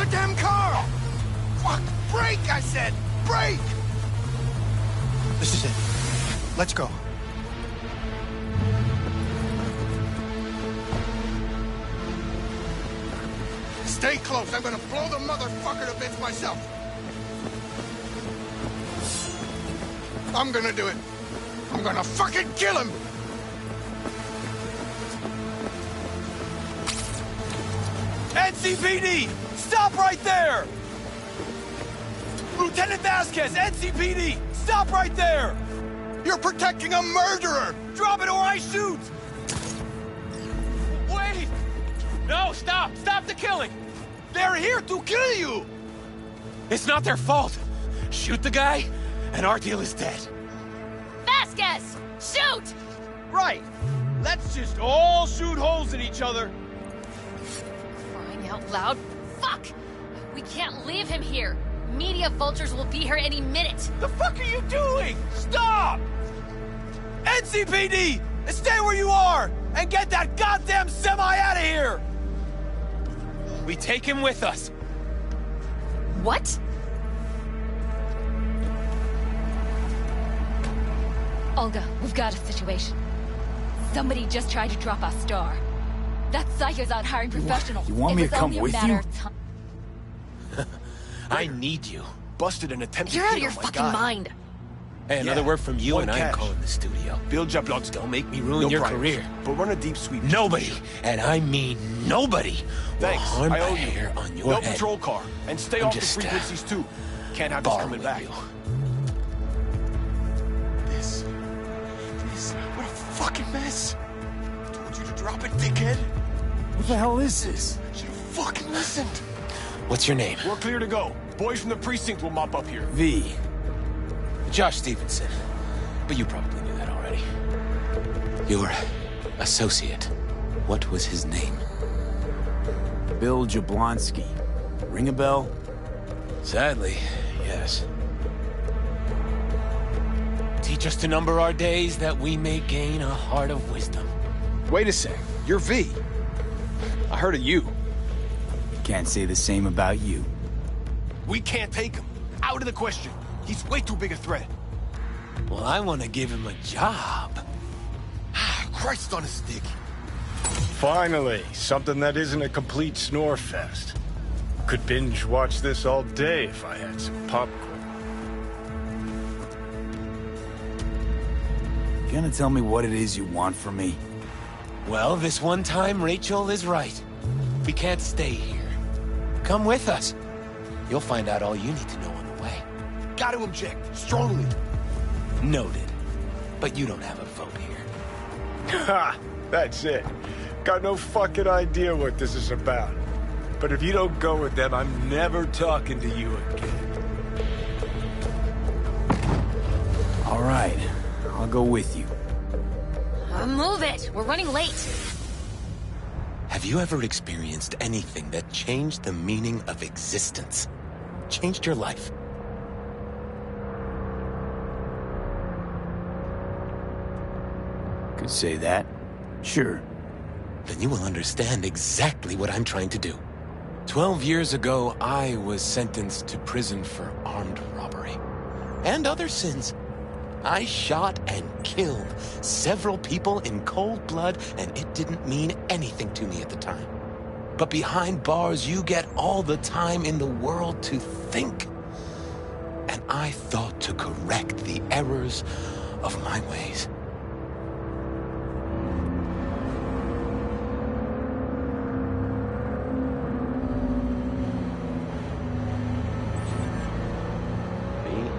the damn car! Fuck! Brake, I said! Brake! This is it. Let's go. Stay close. I'm gonna blow the motherfucker to bits myself. I'm gonna do it. I'm gonna fucking kill him! NCPD! Stop right there! Lieutenant Vasquez, NCPD! Stop right there! You're protecting a murderer! Drop it or I shoot! Wait! No, stop! Stop the killing! They're here to kill you! It's not their fault. Shoot the guy, and our deal is dead. Vasquez! Shoot! Right. Let's just all shoot holes in each other. Crying out loud. Fuck! We can't leave him here. Media vultures will be here any minute. The fuck are you doing? Stop! NCPD! Stay where you are! And get that goddamn semi out of here! We take him with us. What? Olga, we've got a situation. Somebody just tried to drop our star. That psycho's out hiring professionals. You want me to come with you? I need you. Busted an attempt You're to out of hit your on my fucking guy. mind. Hey, another word from you One and I'm cash. calling the studio. Build your blocks. Don't make me ruin No your priors, career. But run a deep sweep. Nobody, and I mean nobody, Thanks. will harm I a owe you. hair on your No head. patrol car. And stay I'm off the just, frequencies, too. Can't have this coming borrowing back. you. This. What a fucking mess. Told you to drop it, dickhead. What the hell is this? Should have fucking listened. What's your name? We're clear to go. Boys from the precinct will mop up here. V. Josh Stevenson. But you probably knew that already. Your associate. What was his name? Bill Jablonski. Ring a bell? Sadly, yes. Teach us to number our days that we may gain a heart of wisdom. Wait a sec. You're V. I heard of you. Can't say the same about you. We can't take him. Out of the question. He's way too big a threat. Well, I want to give him a job. Christ on a stick. Finally, something that isn't a complete snore fest. Could binge watch this all day if I had some popcorn. You gonna tell me what it is you want from me? Well, this one time, Rachel is right. We can't stay here. Come with us. You'll find out all you need to know on the way. Got to object. Strongly. Noted. But you don't have a vote here. Ha! That's it. Got no fucking idea what this is about. But if you don't go with them, I'm never talking to you again. All right. I'll go with you. Move it! We're running late. Have you ever experienced anything that changed the meaning of existence? Changed your life? Could say that. Sure. Then you will understand exactly what I'm trying to do. 12 years ago, I was sentenced to prison for armed robbery. And other sins. I shot and killed several people in cold blood, and it didn't mean anything to me at the time. But behind bars, you get all the time in the world to think. And I thought to correct the errors of my ways.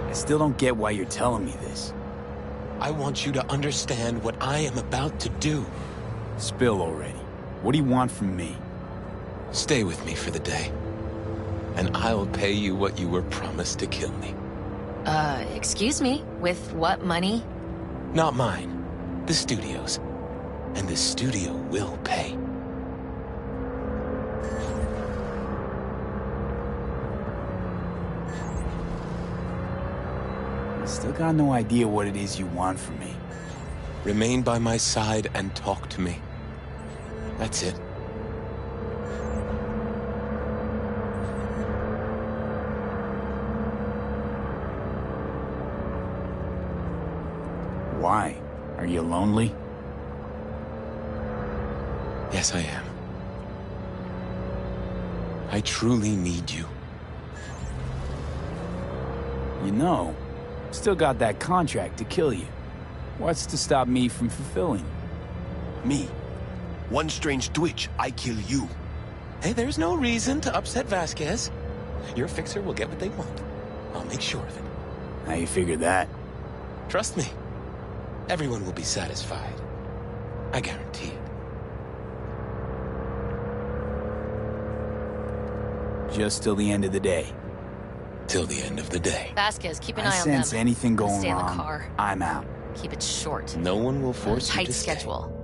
I still don't get why you're telling me this. I want you to understand what I am about to do. Spill already. What do you want from me? Stay with me for the day, and I'll pay you what you were promised to kill me. Excuse me? With what money? Not mine. The studio's. And the studio will pay. Still got no idea what it is you want from me. Remain by my side and talk to me. That's it. Why? Are you lonely? Yes, I am. I truly need you. You know, still got that contract to kill you. What's to stop me from fulfilling? Me. One strange twitch, I kill you. Hey, there's no reason to upset Vasquez. Your fixer will get what they want. I'll make sure of it. How you figure that? Trust me. Everyone will be satisfied. I guarantee it. Just till the end of the day. Till the end of the day. Vasquez, keep an eye I on them. sense anything going Stay in the wrong, car. I'm out. Keep it short. No one will force you Tight to stay. schedule.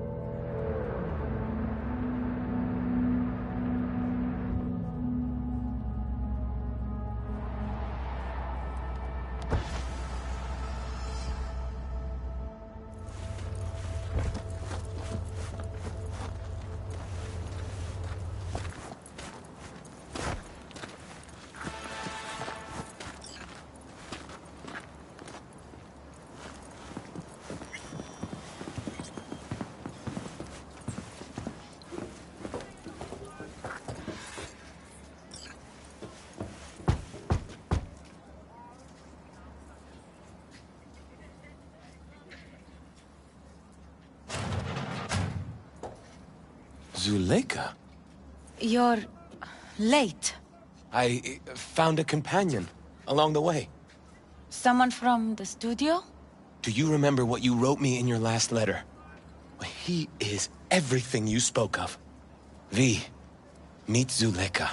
Zuleika? You're late. I found a companion along the way. Someone from the studio? Do you remember what you wrote me in your last letter? He is everything you spoke of. V, meet Zuleika.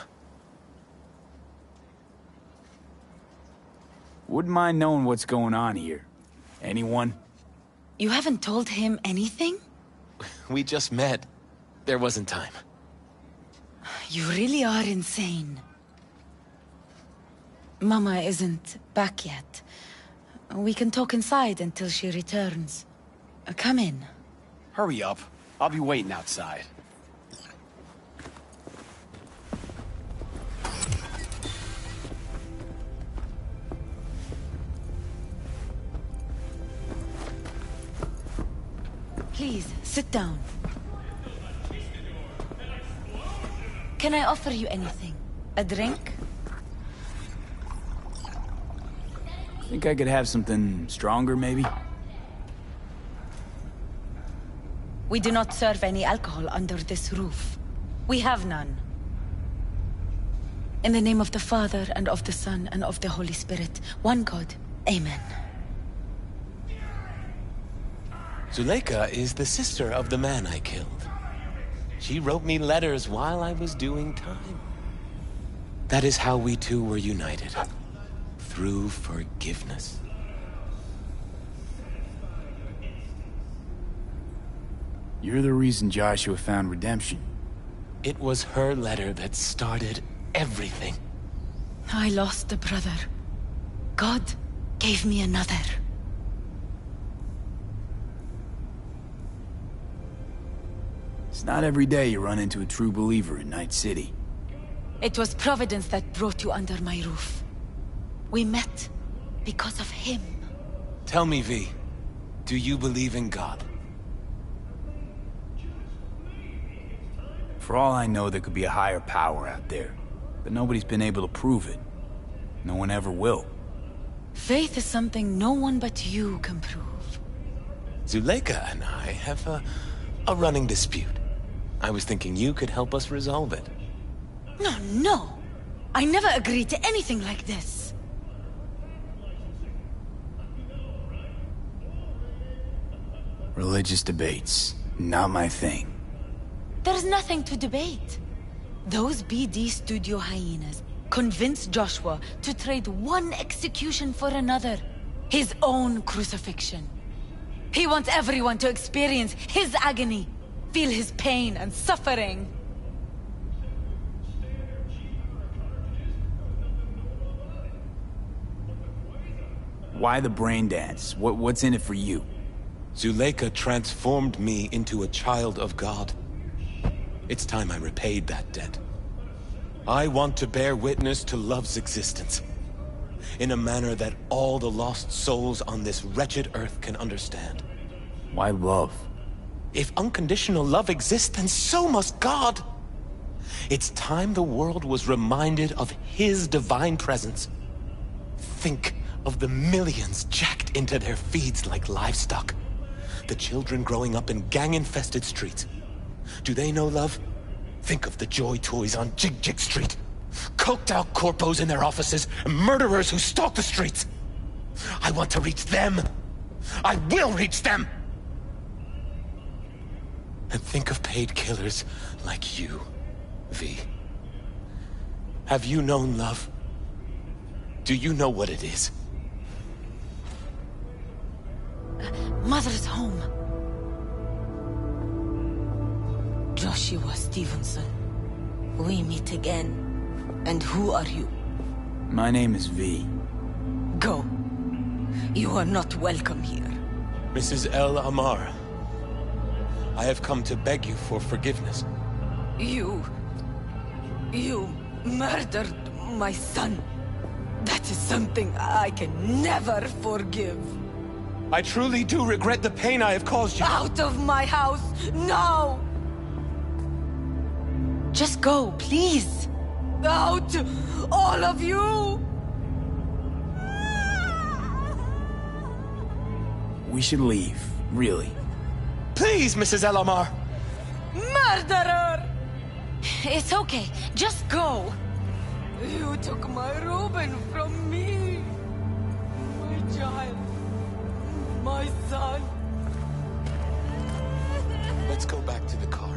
Wouldn't mind knowing what's going on here. Anyone? You haven't told him anything? We just met. There wasn't time. You really are insane. Mama isn't back yet. We can talk inside until she returns. Come in. Hurry up. I'll be waiting outside. Please, sit down. Can I offer you anything? A drink? Think I could have something stronger, maybe? We do not serve any alcohol under this roof. We have none. In the name of the Father, and of the Son, and of the Holy Spirit, one God. Amen. Zuleika is the sister of the man I killed. She wrote me letters while I was doing time. That is how we two were united. Through forgiveness. You're the reason Joshua found redemption. It was her letter that started everything. I lost a brother. God gave me another. It's not every day you run into a true believer in Night City. It was Providence that brought you under my roof. We met because of him. Tell me, V, do you believe in God? For all I know, there could be a higher power out there, but nobody's been able to prove it. No one ever will. Faith is something no one but you can prove. Zuleika and I have a running dispute. I was thinking you could help us resolve it. No. I never agreed to anything like this. Religious debates, not my thing. There's nothing to debate. Those BD studio hyenas convinced Joshua to trade one execution for another. His own crucifixion. He wants everyone to experience his agony, feel his pain and suffering. Why the brain dance? What's in it for you? Zuleika transformed me into a child of God. It's time I repaid that debt. I want to bear witness to love's existence, in a manner that all the lost souls on this wretched earth can understand. Why love? If unconditional love exists, then so must God. It's time the world was reminded of His divine presence. Think of the millions jacked into their feeds like livestock. The children growing up in gang-infested streets. Do they know love? Think of the joy toys on Jig Jig Street. Coked-out corpos in their offices, and murderers who stalk the streets. I want to reach them. I will reach them! And think of paid killers like you, V. Have you known love? Do you know what it is? Mother's home. Joshua Stevenson. We meet again. And who are you? My name is V. Go. You are not welcome here. Mrs. El Amar, I have come to beg you for forgiveness. You murdered my son. That is something I can never forgive. I truly do regret the pain I have caused you. Out of my house, now! Just go, please. Out, all of you! We should leave, really. Please, Mrs. El Amar! Murderer! It's okay. Just go. You took my Reuben from me. My child. My son. Let's go back to the car.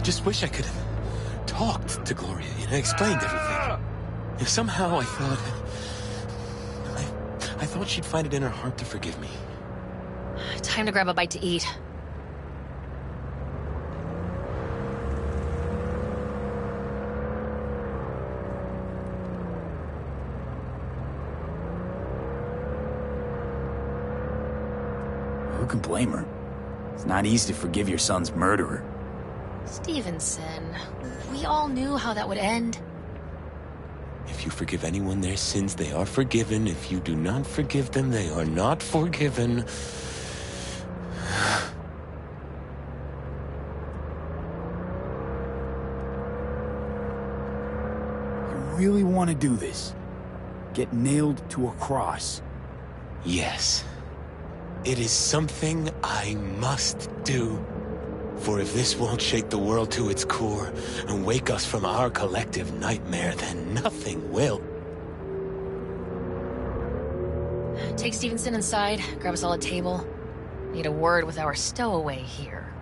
Just wish I could have talked to Gloria, explained everything. If somehow I thought she'd find it in her heart to forgive me. Time to grab a bite to eat. Who can blame her? It's not easy to forgive your son's murderer. Stevenson, we all knew how that would end. If you forgive anyone their sins, they are forgiven. If you do not forgive them, they are not forgiven. You really want to do this? Get nailed to a cross? Yes. It is something I must do. For if this won't shake the world to its core and wake us from our collective nightmare, then nothing will. Take Stevenson inside, grab us all a table. Need a word with our stowaway here.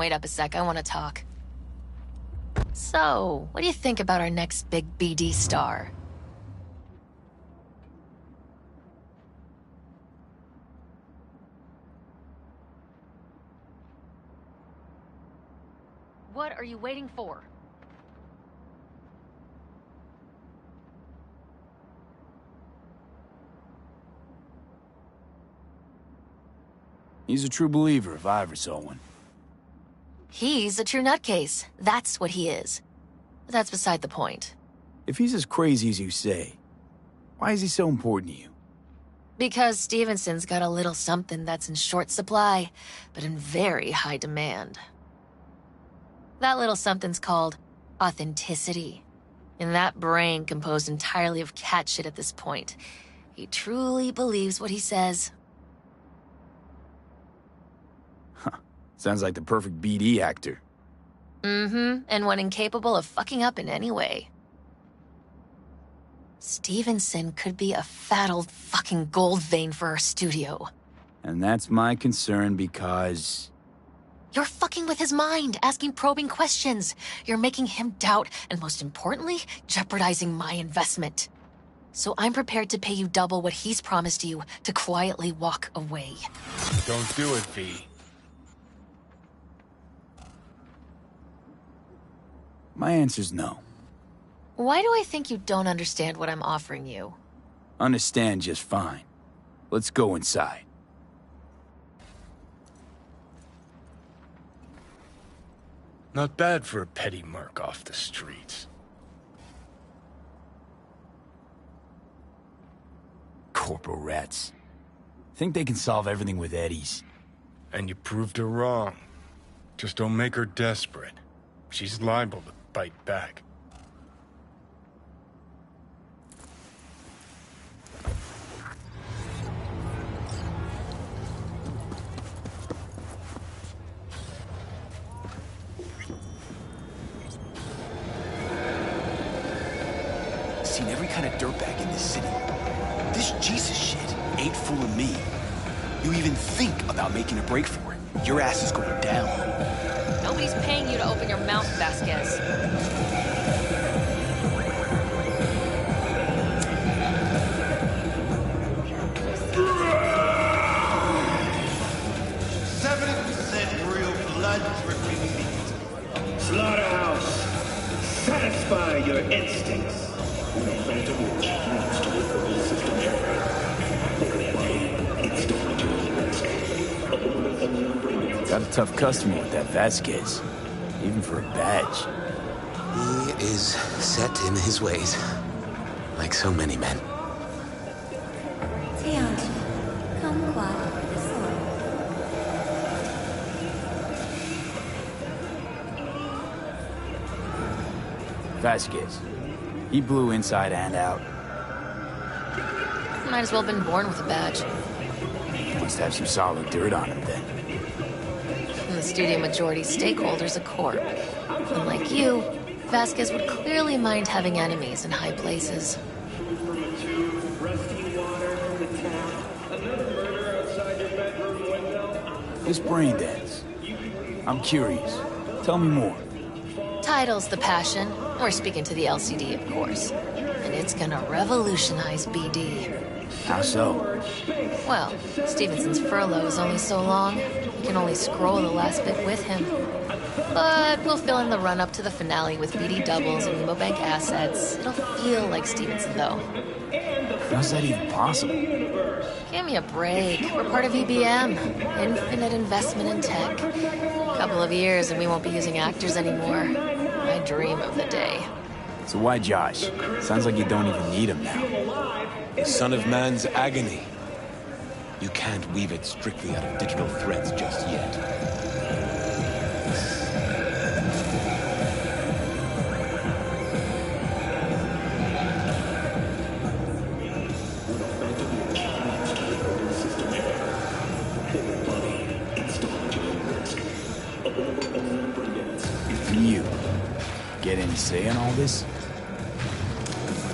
Wait up a sec, I want to talk. So, what do you think about our next big BD star? What are you waiting for? He's a true believer, if I ever saw one. He's a true nutcase. That's what he is. But that's beside the point. If he's as crazy as you say, why is he so important to you? Because Stevenson's got a little something that's in short supply, but in very high demand. That little something's called authenticity. And that brain composed entirely of cat shit at this point. He truly believes what he says. Sounds like the perfect BD actor. Mm-hmm, and one incapable of fucking up in any way. Stevenson could be a fat old fucking gold vein for our studio. And that's my concern because... You're fucking with his mind, asking probing questions. You're making him doubt, and most importantly, jeopardizing my investment. So I'm prepared to pay you double what he's promised you to quietly walk away. Don't do it, V. My answer's no. Why do I think you don't understand what I'm offering you? Understand just fine. Let's go inside. Not bad for a petty merc off the streets. Corporal rats. Think they can solve everything with eddies. And you proved her wrong. Just don't make her desperate. She's liable to bite back. Seen every kind of dirtbag in this city. This Jesus shit ain't fooling me. You even think about making a break for it, your ass is going down. Nobody's paying you to open your mouth, Vasquez. Real blood-dripping meat. Slaughterhouse, satisfy your instincts. Got a tough customer with that Vasquez, even for a badge. He is set in his ways, like so many men. Vasquez. He blew inside and out. Might as well have been born with a badge. Must have some solid dirt on him then. And the studio majority stakeholder's a corp. Unlike you, Vasquez would clearly mind having enemies in high places. This brain dance. I'm curious. Tell me more. Title's the passion. We're speaking to the LCD, of course. And it's gonna revolutionize BD. How so? Well, Stevenson's furlough is only so long. We can only scroll the last bit with him. But we'll fill in the run-up to the finale with BD doubles and Emobank assets. It'll feel like Stevenson, though. How's that even possible? Give me a break. We're part of EBM. Infinite investment in tech. Couple of years and we won't be using actors anymore. I dream of the day. So why Josh? Sounds like you don't even need him now. The son of man's agony. You can't weave it strictly out of digital threads just yet. You get any say in all this?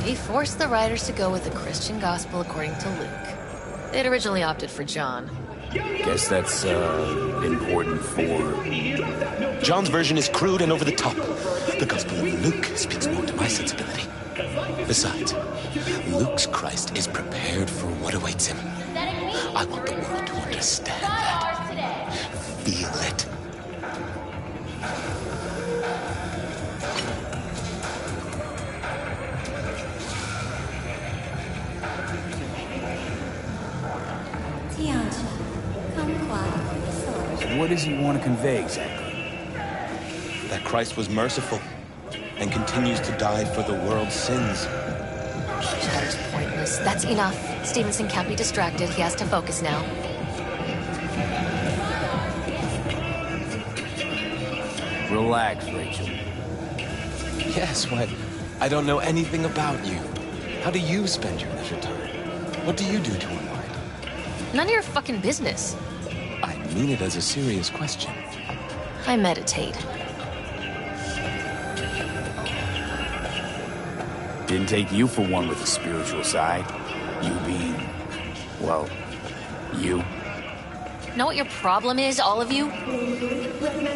He forced the writers to go with the Christian gospel according to Luke. They'd originally opted for John. Guess that's, important for... John's version is crude and over the top. The Gospel of Luke speaks more to my sensibility. Besides, Luke's Christ is prepared for what awaits him. I want the world to understand that. Feel it. What does he want to convey exactly? That Christ was merciful and continues to die for the world's sins. Chatter's pointless. That's enough. Stevenson can't be distracted. He has to focus now. Relax, Rachel. Yes, why? I don't know anything about you. How do you spend your leisure time? What do you do to unwind? None of your fucking business. I mean it as a serious question. I meditate. Didn't take you for one with a spiritual side. You being, well, you. Know what your problem is, all of you?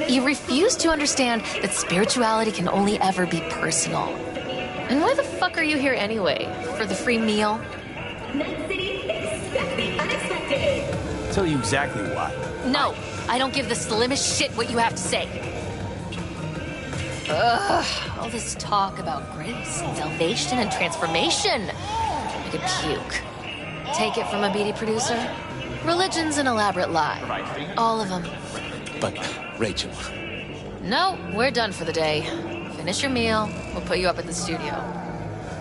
You refuse to understand that spirituality can only ever be personal. And why the fuck are you here anyway? For the free meal? Night City, expect the unexpected. Tell you exactly why. No, I don't give the slimmest shit what you have to say. Ugh, all this talk about grace and salvation and transformation. I could puke. Take it from a beady producer? Religion's an elaborate lie. All of them. But, Rachel... No, we're done for the day. Finish your meal, we'll put you up at the studio.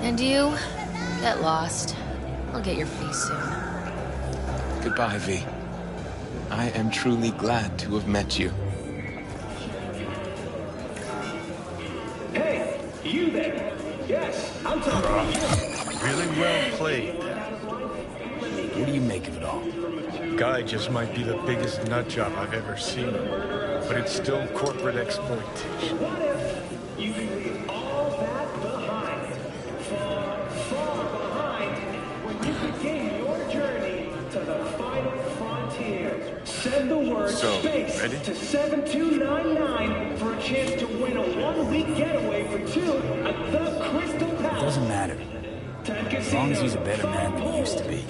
And you, get lost. I'll get your fee soon. Goodbye, V. I am truly glad to have met you. Hey, you there? Yes, I'm talking to you. Really well played. What do you make of it all? Guy just might be the biggest nut job I've ever seen, but it's still corporate exploitation. What if you can leave all that behind? Far, far behind when you begin your journey to the final frontier. Send the word SPACE ready? to 7299 for a chance to win a one-week getaway for two at the Crystal Palace. It doesn't matter. As long as he's a better man than he used to be.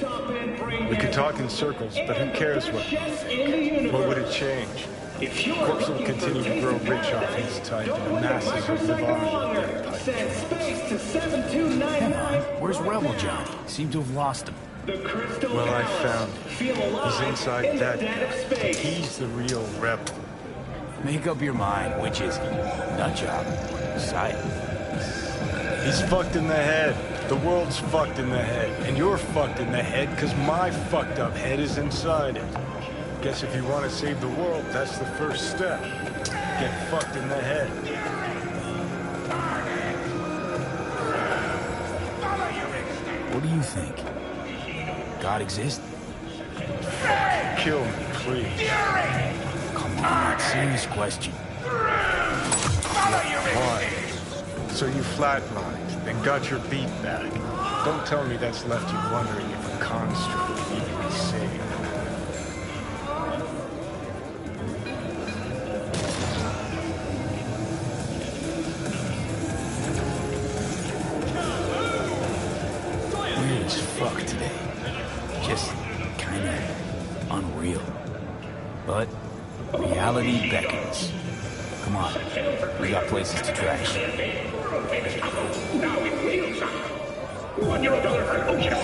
We could talk in circles, but who cares what we think? What would it change? Corpse will continue to grow rich off his type, and the masses will live on with their pipe. Where's Rebel Johnny? Seem to have lost him. Well, I found him. He's inside that guy. He's the real rebel. Make up your mind. Which is he? Nut job. Side. He's fucked in the head. The world's fucked in the head. And you're fucked in the head because my fucked up head is inside it. Guess if you want to save the world, that's the first step. Get fucked in the head. What do you think? God exists? Fuck, kill me, please. Come on, serious question. Why? So you flatlined, then got your beat back. Don't tell me that's left you wondering if a construct can even be saved. Weird as fuck today. Just kinda unreal. But reality beckons. Come on, we got places to trash. Now it wheels up. $100 for OJ.